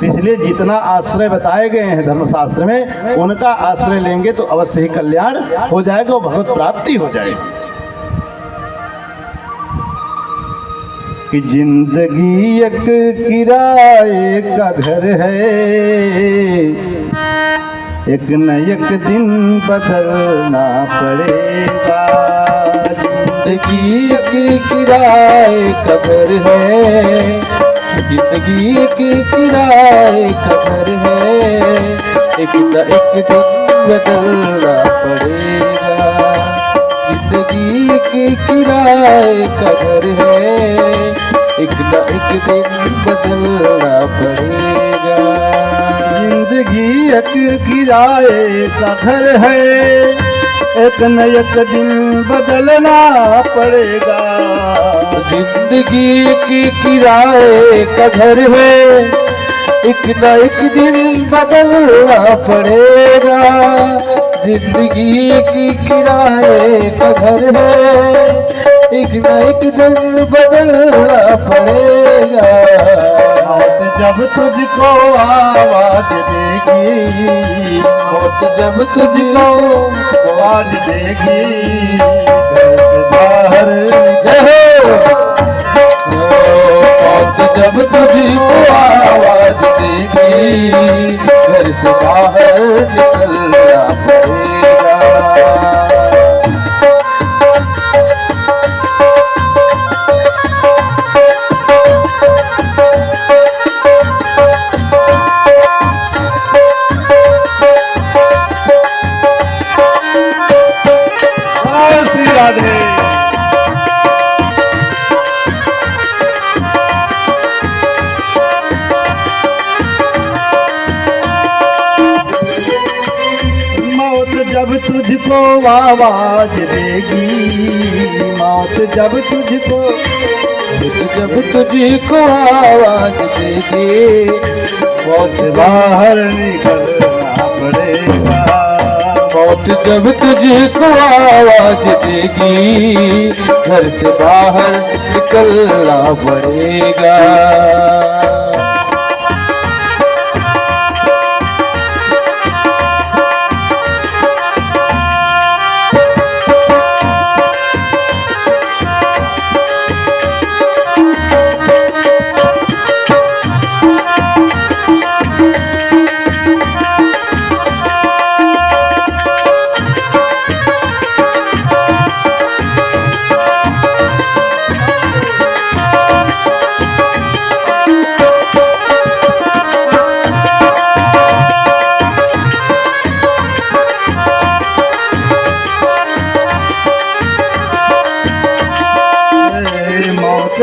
[SPEAKER 2] इसलिए जितना आश्रय बताए गए हैं धर्मशास्त्र में, उनका आश्रय लेंगे तो अवश्य ही कल्याण हो जाएगा और भगवत प्राप्ति हो जाएगी। कि जिंदगी एक किराए का घर है, एक न एक दिन बदलना पड़ेगा।
[SPEAKER 3] जिंदगी एक किराए का घर है, जिंदगी एक किराए का घर है, एक न एक दिन बदलना पड़ेगा। जिंदगी एक किराए का घर है, एक न एक दिन बदलना पड़ेगा।
[SPEAKER 2] जिंदगी एक किराए का घर है, एक न एक दिन बदलना पड़ेगा।
[SPEAKER 3] जिंदगी की किराए का घर है, एक न एक दिन बदलना पड़ेगा, जिंदगी की किराए का घर है, एक न एक दिन बदलना पड़ेगा।
[SPEAKER 2] मौत जब तुझको आवाज देगी,
[SPEAKER 3] मौत जब तुझको
[SPEAKER 2] आवाज देगी, घर से बाहर
[SPEAKER 3] मौत जब तुझको आवाज देगी, घर से बाहर निकलना पड़ेगा।
[SPEAKER 2] श्री राधे। मौत जब तुझको आवाज देगी, मौत जब तुझको
[SPEAKER 3] जब तुझको आवाज देगी,
[SPEAKER 2] मौत से बाहर निकलना पड़ेगा।
[SPEAKER 3] मौत जब तुझको आवाज देगी, घर से बाहर निकलना पड़ेगा।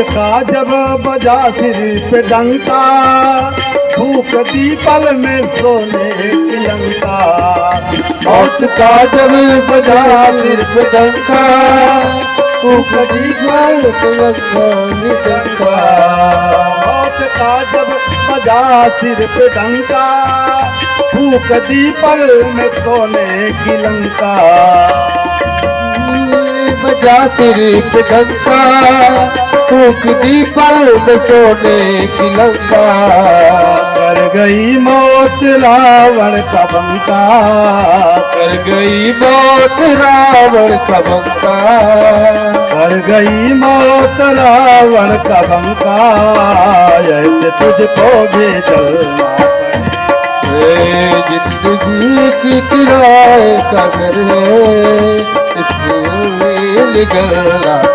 [SPEAKER 2] का जब बजा सिर पे डंका, भूख दी पल में सोने की लंका।
[SPEAKER 3] मौत का जब बजा सिर पे डंका, भूख दी पल में डंका।
[SPEAKER 2] मौत का जब बजा सिर पे डंका, भूख दी पल में सोने की लंका।
[SPEAKER 3] बजा सिर पे डंका, फूक दी पल में सोने की लंका।
[SPEAKER 2] कर गई मौत रावण का बंका,
[SPEAKER 3] कर गई मौत रावण का बंका।
[SPEAKER 2] कर गई मौत रावण का बंका, ऐसे तुझको भी चलना पड़े।
[SPEAKER 3] जिंदगी की किराए का घर है, इसमें निकलना पड़े।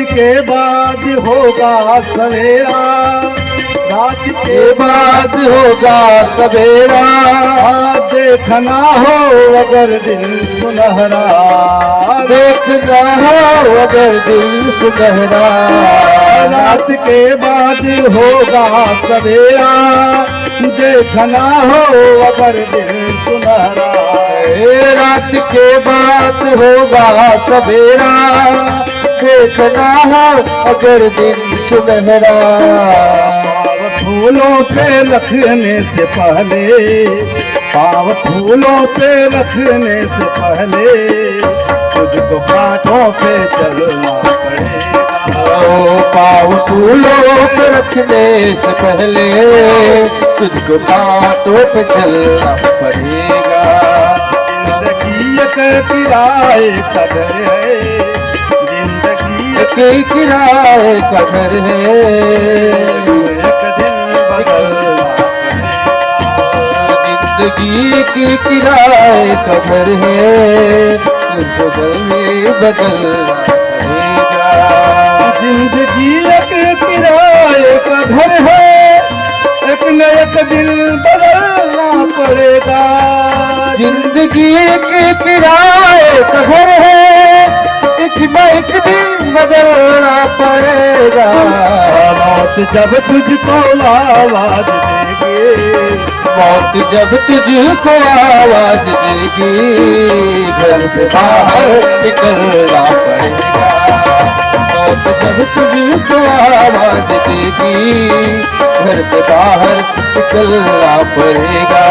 [SPEAKER 2] के बाद होगा सवेरा, रात के
[SPEAKER 3] बाद होगा सवेरा।
[SPEAKER 2] देखना हो अगर दिन सुनहरा,
[SPEAKER 3] देखना हो अगर दिन सुनहरा।
[SPEAKER 2] रात के बाद होगा सवेरा, देखना हो अगर दिन सुनहरा।
[SPEAKER 3] रात के बाद होगा सवेरा, देखना हो अगर दिन सुनहरा।
[SPEAKER 2] पाव फूलों पे रखने से पहले, पाव फूलों पे रखने से पहले, तुझको कांटों पे चलना पड़ेगा।
[SPEAKER 3] पाव फूलों पे रखने से पहले, तुझको कांटों पे चलना पड़ेगा।
[SPEAKER 2] जिंदगी एक किराए का घर है,
[SPEAKER 3] के किराए का घर है।
[SPEAKER 2] एक दिन बदलना पड़ेगा।
[SPEAKER 3] जिंदगी की किराए का घर है, तुझको घर में बदलना पड़ेगा।
[SPEAKER 2] जिंदगी एक किराए का घर है, एक न एक दिन बदलना पड़ेगा।
[SPEAKER 3] जिंदगी के किराए का घर है, एक न एक दिन बदलना पड़ेगा।
[SPEAKER 2] मौत जब तुझको आवाज देगी,
[SPEAKER 3] मौत जब तुझको आवाज देगी, घर से बाहर निकलना पड़ेगा। मौत जब तुझको आवाज देगी, घर से बाहर निकलना पड़ेगा।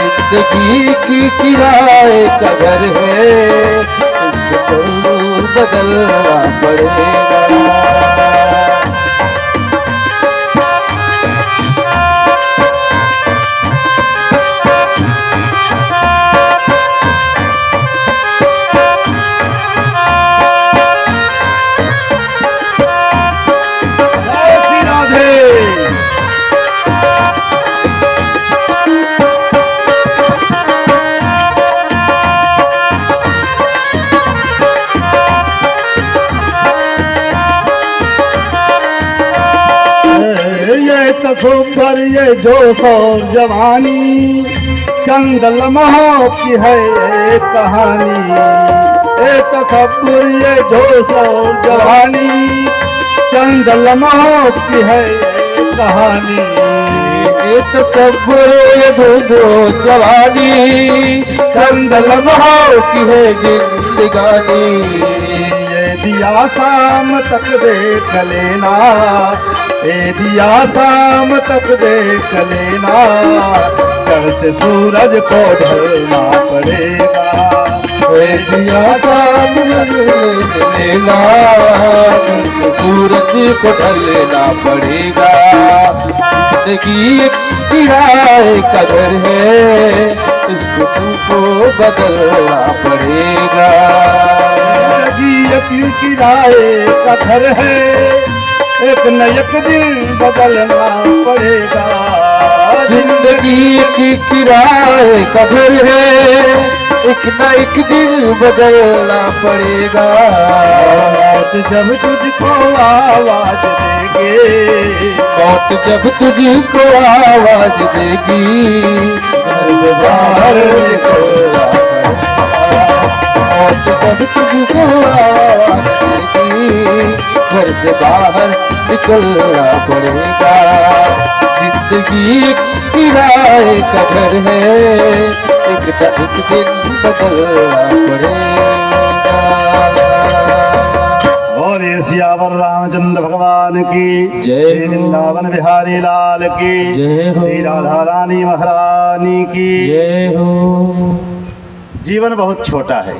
[SPEAKER 3] जिंदगी की किराए का घर है, तुझको बदलना पड़ेगा।
[SPEAKER 2] तसव्वुर ये जोश और जवानी, चंद लम्हों की है ये कहानी। ये तसव्वुर ये जोश और जवानी, चंद लम्हों की है ये कहानी।
[SPEAKER 3] ये तसव्वुर ये जोश जवानी, चंद लम्हों की है जिंदगानी।
[SPEAKER 2] ये दिया शाम तक देख लेना, ए दिया शाम तक देख लेना, चढ़ते सूरज को ढलना पड़ेगा।
[SPEAKER 3] ए दिया शाम तक लेना, सूरज को ढलना पड़ेगा। जिंदगी एक किराए का घर है, इसको तुमको बदलना पड़ेगा।
[SPEAKER 2] जिंदगी एक किराए का घर है, एक न एक दिन बदलना पड़ेगा।
[SPEAKER 3] जिंदगी की किराए का घर है, एक न एक दिन बदलना पड़ेगा।
[SPEAKER 2] मौत जब तुझको आवाज देगी,
[SPEAKER 3] मौत जब तुझको आवाज देगी, घर से बाहर निकलना पड़ेगा। मौत जब तुझको आवाज देगी, घर से बाहर निकलना पड़ेगा। जिंदगी एक किराए का घर है, एक न एक दिन बदलना पड़ेगा।
[SPEAKER 2] और सियावर रामचंद्र भगवान की
[SPEAKER 3] जय
[SPEAKER 2] श्री
[SPEAKER 3] हो।
[SPEAKER 2] वृंदावन बिहारी लाल की
[SPEAKER 3] जय हो।
[SPEAKER 2] श्री राधा रानी महारानी की
[SPEAKER 3] जय हो।
[SPEAKER 2] जीवन बहुत छोटा है,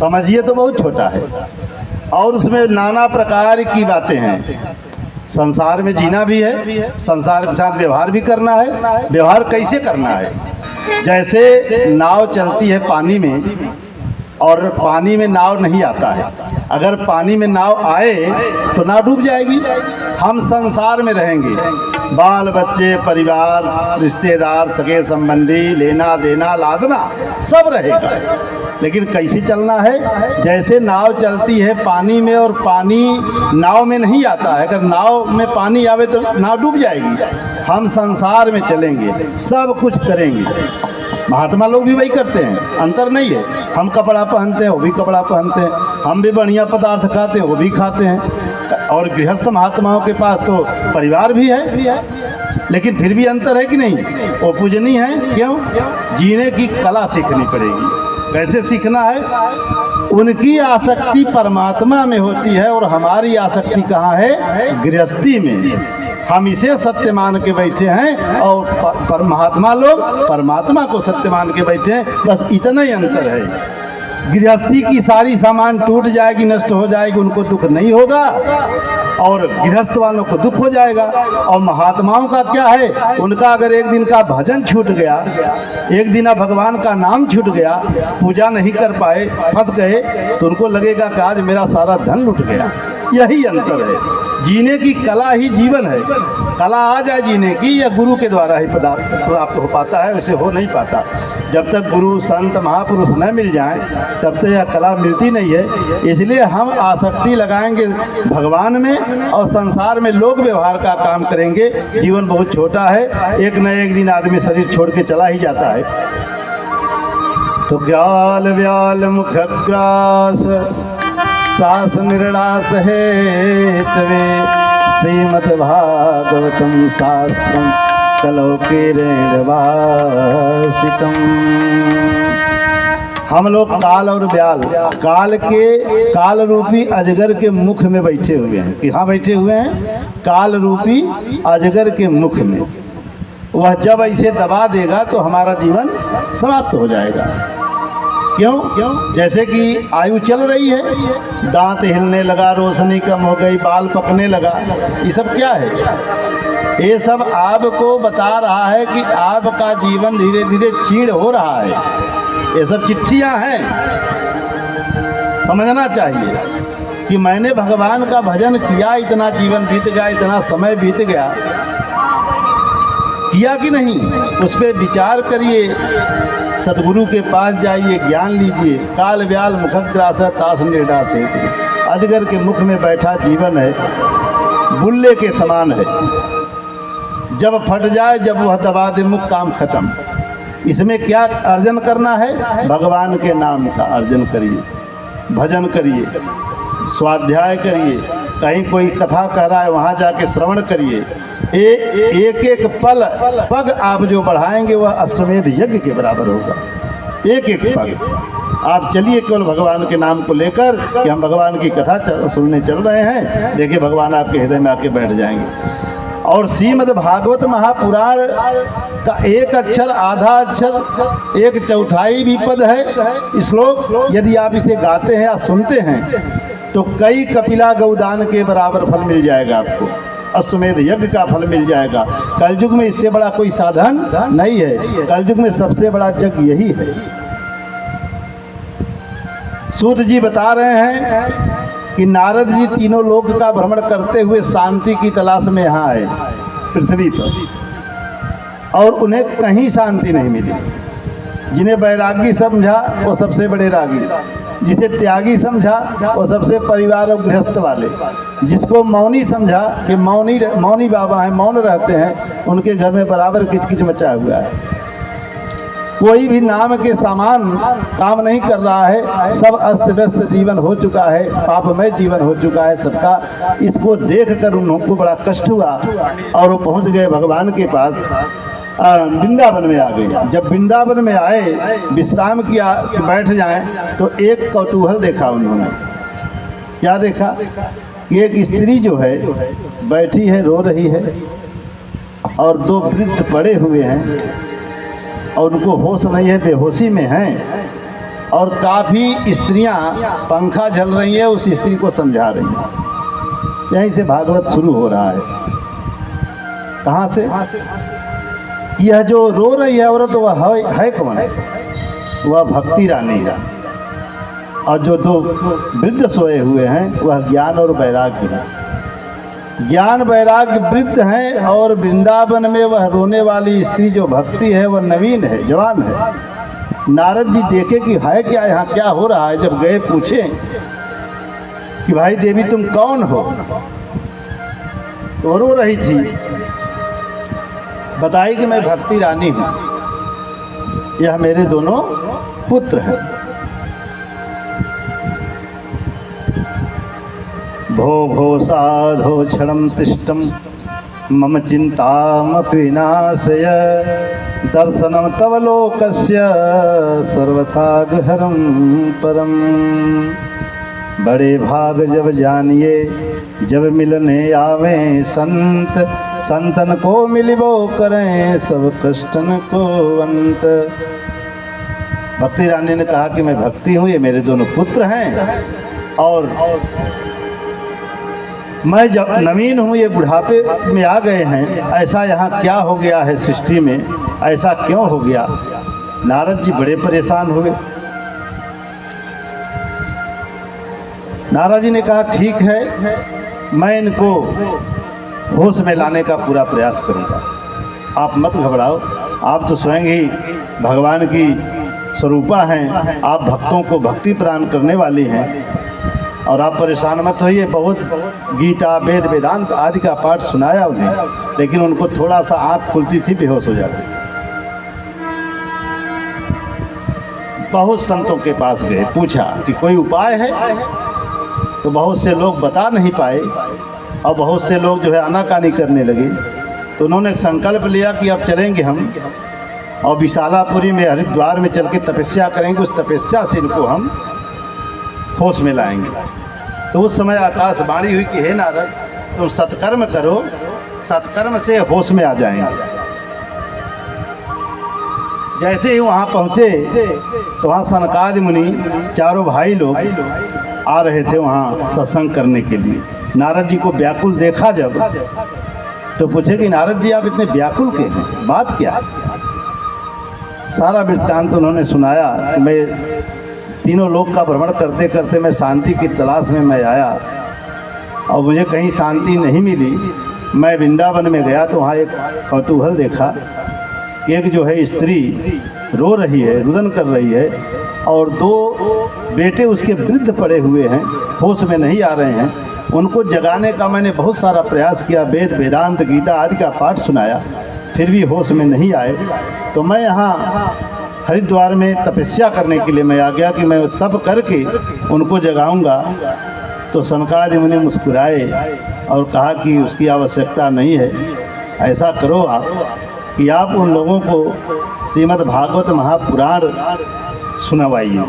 [SPEAKER 2] समझिए तो बहुत छोटा है, और उसमें नाना प्रकार की बातें हैं। संसार में जीना भी है, संसार के साथ व्यवहार भी करना है। व्यवहार कैसे करना है? जैसे नाव चलती है पानी में, और पानी में नाव नहीं आता है। अगर पानी में नाव आए तो नाव डूब जाएगी। हम संसार में रहेंगे, बाल बच्चे, परिवार, रिश्तेदार, सगे संबंधी, लेना देना लादना सब रहेगा, लेकिन कैसे चलना है? जैसे नाव चलती है पानी में और पानी नाव में नहीं आता है। अगर नाव में पानी आवे तो नाव डूब जाएगी। हम संसार में चलेंगे, सब कुछ करेंगे। महात्मा लोग भी वही करते हैं, अंतर नहीं है। हम कपड़ा पहनते हैं, वो भी कपड़ा पहनते हैं। हम भी बढ़िया पदार्थ खाते हैं, वो भी खाते हैं। और गृहस्थ महात्माओं के पास तो परिवार भी है, लेकिन फिर भी अंतर है कि नहीं? वो पूजनीय है। क्यों? जीने की कला सीखनी पड़ेगी। कैसे सीखना है? उनकी आसक्ति परमात्मा में होती है और हमारी आसक्ति कहाँ है? गृहस्थी में। हम इसे सत्य मान के बैठे हैं और महात्मा लोग परमात्मा को सत्य मान के बैठे हैं। बस इतना ही अंतर है। गृहस्थी की सारी सामान टूट जाएगी, नष्ट हो जाएगी, उनको दुख नहीं होगा, और गृहस्थ वालों को दुख हो जाएगा। और महात्माओं का क्या है? उनका अगर एक दिन का भजन छूट गया, एक दिन भगवान का नाम छूट गया, पूजा नहीं कर पाए, फंस गए, तो उनको लगेगा कि आज मेरा सारा धन लुट गया। यही अंतर है। जीने की कला ही जीवन है। कला आ जाए जीने की, या गुरु के द्वारा ही प्राप्त हो पाता है, उसे हो नहीं पाता। जब तक गुरु संत महापुरुष न मिल जाएं तब तक यह कला मिलती नहीं है। इसलिए हम आसक्ति लगाएंगे भगवान में और संसार में लोक व्यवहार का काम करेंगे। जीवन बहुत छोटा है, एक न एक दिन आदमी शरीर छोड़ के चला ही जाता है। तो ग्याल व्याल मुखग्रास तास निर्णास हेतवे श्रीमद्भागवतम शास्त्रम कलौकीरेण वासितम। हम लोग काल और व्याल, काल रूपी अजगर के मुख में बैठे हुए हैं। कि हाँ बैठे हुए हैं काल रूपी अजगर के मुख में। वह जब ऐसे दबा देगा तो हमारा जीवन समाप्त हो जाएगा। क्यों? जैसे कि आयु चल रही है, दांत हिलने लगा, रोशनी कम हो गई, बाल पकने लगा, ये सब क्या है? ये सब आपको बता रहा है कि आपका जीवन धीरे धीरे क्षीण हो रहा है। ये सब चिट्ठियां हैं। समझना चाहिए कि मैंने भगवान का भजन किया, इतना जीवन बीत गया, इतना समय बीत गया, किया कि नहीं, उस पर विचार करिए, सदगुरु के पास जाइए, ज्ञान लीजिए। काल व्याल मुखग्रास तास निर्णास हेतु। अजगर के मुख में बैठा जीवन है, बुल्ले के समान है। जब फट जाए, जब वह दबा दे मुख, काम खत्म। इसमें क्या अर्जन करना है? भगवान के नाम का अर्जन करिए, भजन करिए, स्वाध्याय करिए। कहीं कोई कथा कह रहा है वहाँ जाके श्रवण करिए। एक एक पग आप जो बढ़ाएंगे वह अश्वमेध यज्ञ के बराबर होगा। एक एक पग आप चलिए केवल भगवान के नाम को लेकर कि हम भगवान की कथा सुनने चल रहे हैं। देखिए भगवान आपके हृदय में आके बैठ जाएंगे। और श्रीमद् भागवत महापुराण का एक अक्षर, आधा अक्षर, एक चौथाई भी पद है श्लोक। यदि आप इसे गाते हैं या सुनते हैं तो कई कपिला गौदान के बराबर फल मिल जाएगा आपको, अश्वमेध यज्ञ का फल मिल जाएगा। कलयुग में इससे बड़ा कोई साधन नहीं है। कलयुग में सबसे बड़ा यज्ञ यही है। सूत जी बता रहे हैं कि नारद जी तीनों लोक का भ्रमण करते हुए शांति की तलाश में यहाँ आए पृथ्वी पर, और उन्हें कहीं शांति नहीं मिली। जिन्हें वैरागी समझा वो सबसे बड़े रागी, जिसे त्यागी समझा वो सबसे परिवार और गृहस्थ वाले, जिसको मौनी समझा कि मौनी बाबा हैं, मौन रहते हैं, उनके घर में बराबर किचकिच मचा हुआ है। कोई भी नाम के सामान काम नहीं कर रहा है। सब अस्त व्यस्त जीवन हो चुका है, पापमय जीवन हो चुका है सबका। इसको देखकर उनको बड़ा कष्ट हुआ और वो पहुंच गए भगवान के पास। वृंदावन में आ गए। जब वृंदावन में आए, विश्राम किया कि बैठ जाएं, तो एक कौतूहल देखा उन्होंने। क्या देखा कि एक स्त्री जो है बैठी है, रो रही है, और दो वृद्ध पड़े हुए हैं और उनको होश नहीं है, बेहोशी में हैं। और काफ़ी स्त्रियां पंखा झल रही है, उस स्त्री को समझा रही हैं। यहीं से भागवत शुरू हो रहा है। कहाँ से? यह जो रो रही है औरत, वह है कौन? वह भक्ति रानी है। और जो दो वृद्ध सोए हुए हैं वह ज्ञान और वैराग्य है। ज्ञान वैराग्य वृद्ध हैं, और वृंदावन में वह रोने वाली स्त्री जो भक्ति है वह नवीन है, जवान है। नारद जी देखे कि है क्या, यहाँ क्या हो रहा है। जब गए पूछे कि भाई देवी तुम कौन हो, तो रो रही थी। बताई कि मैं भक्ति रानी हूँ, यह मेरे दोनों पुत्र हैं। भो भो साधो क्षणं तिष्ठं मम चिंतामपि नाशय दर्शनं तव लोकस्य सर्वतागहरं परम। बड़े भाग जब जानिए जब मिलने आवे संत, संतन को मिलिबो करें सब कष्टन को अंत। भक्ति रानी ने कहा कि मैं भक्ति हूँ, ये मेरे दोनों पुत्र हैं, और मैं जब नवीन हूँ, ये बुढ़ापे में आ गए हैं। ऐसा यहाँ क्या हो गया है सृष्टि में, ऐसा क्यों हो गया? नारद जी बड़े परेशान हुए। नारद जी ने कहा ठीक है, मैं इनको होश में लाने का पूरा प्रयास करूंगा। आप मत घबराओ, आप तो स्वयं ही भगवान की स्वरूपा हैं, आप भक्तों को भक्ति प्रदान करने वाली हैं और आप परेशान मत होइए। बहुत गीता वेद वेदांत आदि का पाठ सुनाया उन्हें, लेकिन उनको थोड़ा सा आँख खुलती थी, बेहोश हो जाती। बहुत संतों के पास गए, पूछा कि कोई उपाय है, तो बहुत से लोग बता नहीं पाए और बहुत से लोग जो है आनाकानी करने लगे। तो उन्होंने एक संकल्प लिया कि अब चलेंगे हम और विशालापुरी में हरिद्वार में चल के तपस्या करेंगे, उस तपस्या से इनको हम होश में लाएंगे। तो उस समय आकाशवाणी हुई कि हे नारद, तुम सत्कर्म करो, सत्कर्म से होश में आ जाएंगे। जैसे ही वहाँ पहुँचे तो वहाँ सनकादि मुनि चारों भाई लोग आ रहे थे वहाँ सत्संग करने के लिए। नारद जी को व्याकुल देखा जब, तो पूछे कि नारद जी आप इतने व्याकुल के हैं, बात क्या है? सारा वृत्तांत उन्होंने सुनाया कि मैं तीनों लोक का भ्रमण करते करते मैं शांति की तलाश में मैं आया और मुझे कहीं शांति नहीं मिली। मैं वृंदावन में गया तो वहाँ एक कौतूहल देखा, एक जो है स्त्री रो रही है, रुदन कर रही है और दो बेटे उसके वृद्ध पड़े हुए हैं, होश में नहीं आ रहे हैं। उनको जगाने का मैंने बहुत सारा प्रयास किया, वेद वेदांत गीता आदि का पाठ सुनाया, फिर भी होश में नहीं आए। तो मैं यहाँ हरिद्वार में तपस्या करने के लिए मैं आ गया कि मैं तप करके उनको जगाऊंगा। तो सनकादि मुनि मुस्कुराए और कहा कि उसकी आवश्यकता नहीं है, ऐसा करो आप कि आप उन लोगों को श्रीमद् भागवत महापुराण सुनवाइए।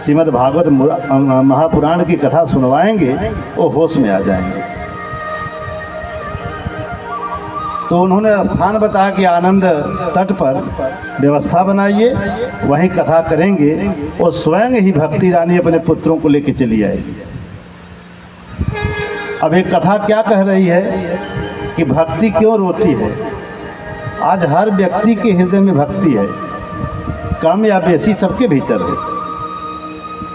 [SPEAKER 2] श्रीमद् भागवत महापुराण की कथा सुनवाएंगे, वो होश में आ जाएंगे। तो उन्होंने स्थान बताया कि आनंद तट पर व्यवस्था बनाइए, वहीं कथा करेंगे। और स्वयं ही भक्ति रानी अपने पुत्रों को लेकर चली आएगी। अब एक कथा क्या कह रही है कि भक्ति क्यों रोती है। आज हर व्यक्ति के हृदय में भक्ति है, कम या बेसी सबके भीतर है,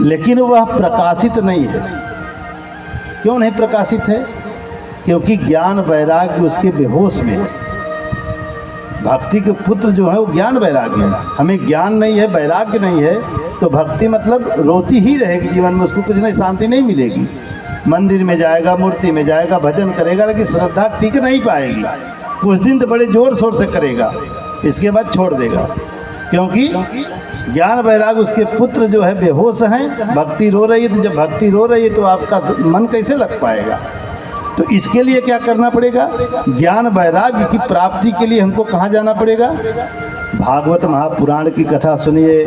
[SPEAKER 2] लेकिन वह प्रकाशित नहीं है। क्यों नहीं प्रकाशित है? क्योंकि ज्ञान वैराग्य उसके बेहोश में है। भक्ति के पुत्र जो है वो ज्ञान वैराग्य है। हमें ज्ञान नहीं है, वैराग्य नहीं है, तो भक्ति मतलब रोती ही रहेगी जीवन में, उसको कुछ नहीं, शांति नहीं मिलेगी। मंदिर में जाएगा, मूर्ति में जाएगा, भजन करेगा, लेकिन श्रद्धा टिक नहीं पाएगी। कुछ दिन तो बड़े जोर शोर से करेगा, इसके बाद छोड़ देगा, क्योंकि ज्ञान वैराग्य उसके पुत्र जो है बेहोश हैं। भक्ति रो रही है, तो जब भक्ति रो रही है तो आपका मन कैसे लग पाएगा? तो इसके लिए क्या करना पड़ेगा? ज्ञान वैराग्य की प्राप्ति के लिए हमको कहाँ जाना पड़ेगा? भागवत महापुराण की कथा सुनिए,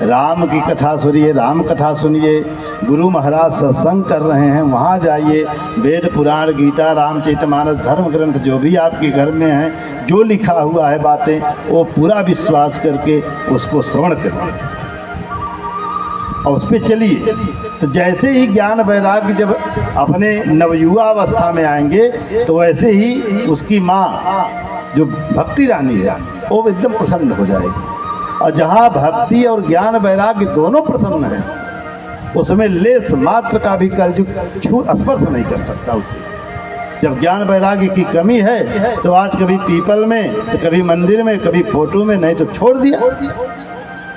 [SPEAKER 2] राम की कथा सुनिए, राम कथा सुनिए। गुरु महाराज सत्संग कर रहे हैं, वहाँ जाइए। वेद पुराण गीता रामचरितमानस धर्म ग्रंथ जो भी आपके घर में हैं, जो लिखा हुआ है बातें, वो पूरा विश्वास करके उसको श्रवण करिए और उस पर चलिए। तो जैसे ही ज्ञान वैराग्य जब अपने नवयुवा अवस्था में आएंगे, तो वैसे ही उसकी माँ जो भक्ति रानी है वो एकदम प्रसन्न हो जाएगी। और जहाँ भक्ति और ज्ञान वैराग्य दोनों प्रसन्न हैं, उसमें लेस मात्र का भी कलयुग स्पर्श नहीं कर सकता उसे। जब ज्ञान वैराग्य की कमी है तो आज कभी पीपल में, तो कभी मंदिर में, कभी फोटो में, नहीं तो छोड़ दिया।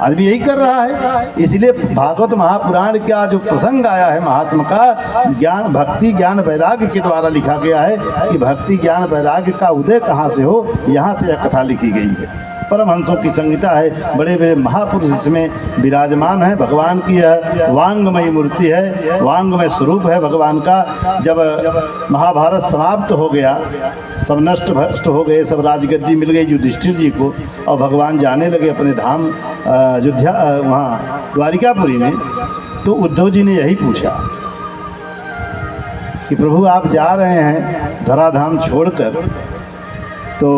[SPEAKER 2] आदमी यही कर रहा है। इसलिए भागवत महापुराण का जो प्रसंग आया है महात्मा का, ज्ञान भक्ति ज्ञान वैराग्य के द्वारा लिखा गया है कि भक्ति ज्ञान वैराग्य का उदय कहाँ से हो, यहाँ से यह कथा लिखी गई है। परमहंसों की संहिता है, बड़े बड़े महापुरुष इसमें विराजमान हैं। भगवान की यह वांगमयी मूर्ति है, वांगमय स्वरूप है भगवान का। जब महाभारत समाप्त हो गया, सब नष्ट भ्रष्ट हो गए, सब राजगद्दी मिल गई युधिष्ठिर जी को, और भगवान जाने लगे अपने धाम अयोध्या, वहाँ द्वारिकापुरी में। तो उद्धव जी ने यही पूछा कि प्रभु आप जा रहे हैं धराधाम छोड़कर, तो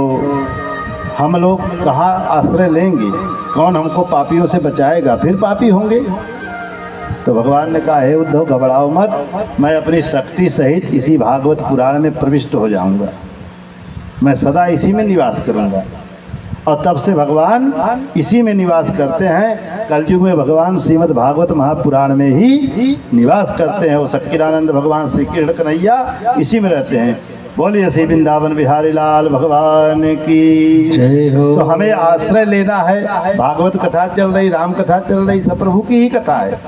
[SPEAKER 2] हम लोग कहाँ आश्रय लेंगे? कौन हमको पापियों से बचाएगा? फिर पापी होंगे। तो भगवान ने कहा, हे उद्धव घबराओ मत, मैं अपनी शक्ति सहित इसी भागवत पुराण में प्रविष्ट हो जाऊंगा, मैं सदा इसी में निवास करूंगा। और तब से भगवान इसी में निवास करते हैं। कलयुग में भगवान श्रीमद् भागवत महापुराण में ही निवास करते हैं। वो सच्चिदानंद भगवान श्री कृष्ण कन्हैया इसी में रहते हैं। बोलिए श्री वृंदावन बिहारी लाल भगवान की
[SPEAKER 3] जय हो।
[SPEAKER 2] तो हमें आश्रय लेना है। भागवत कथा चल रही, राम कथा चल रही, सब प्रभु की ही कथा है।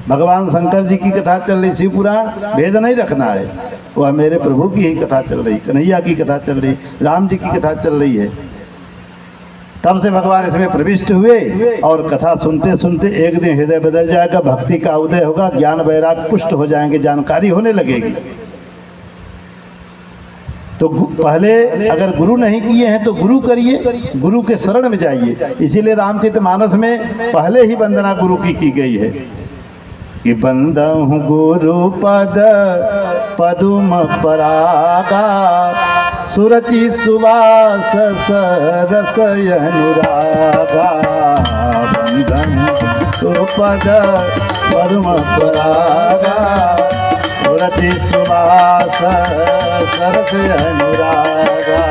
[SPEAKER 2] भगवान शंकर जी की कथा चल रही, शिव पुराण भेद नहीं रखना है। वह मेरे प्रभु की ही कथा चल रही, कन्हैया की कथा चल रही, राम जी की कथा चल रही है। तब से भगवान इसमें प्रविष्ट हुए और कथा सुनते सुनते एक दिन हृदय बदल जाएगा, भक्ति का उदय होगा, ज्ञान वैराग पुष्ट हो जाएंगे, जानकारी होने लगेगी। तो पहले अगर गुरु नहीं किए हैं तो गुरु करिए, गुरु के शरण में जाइए। इसीलिए मानस में पहले ही वंदना गुरु की गई है कि बंदहु गुरु पद पदुम परागा, सुरचि सुवास सरस अनुरागा। बंदहु गुरु पद पदुम परागा, सुरचि सुवास सरस अनुरागा।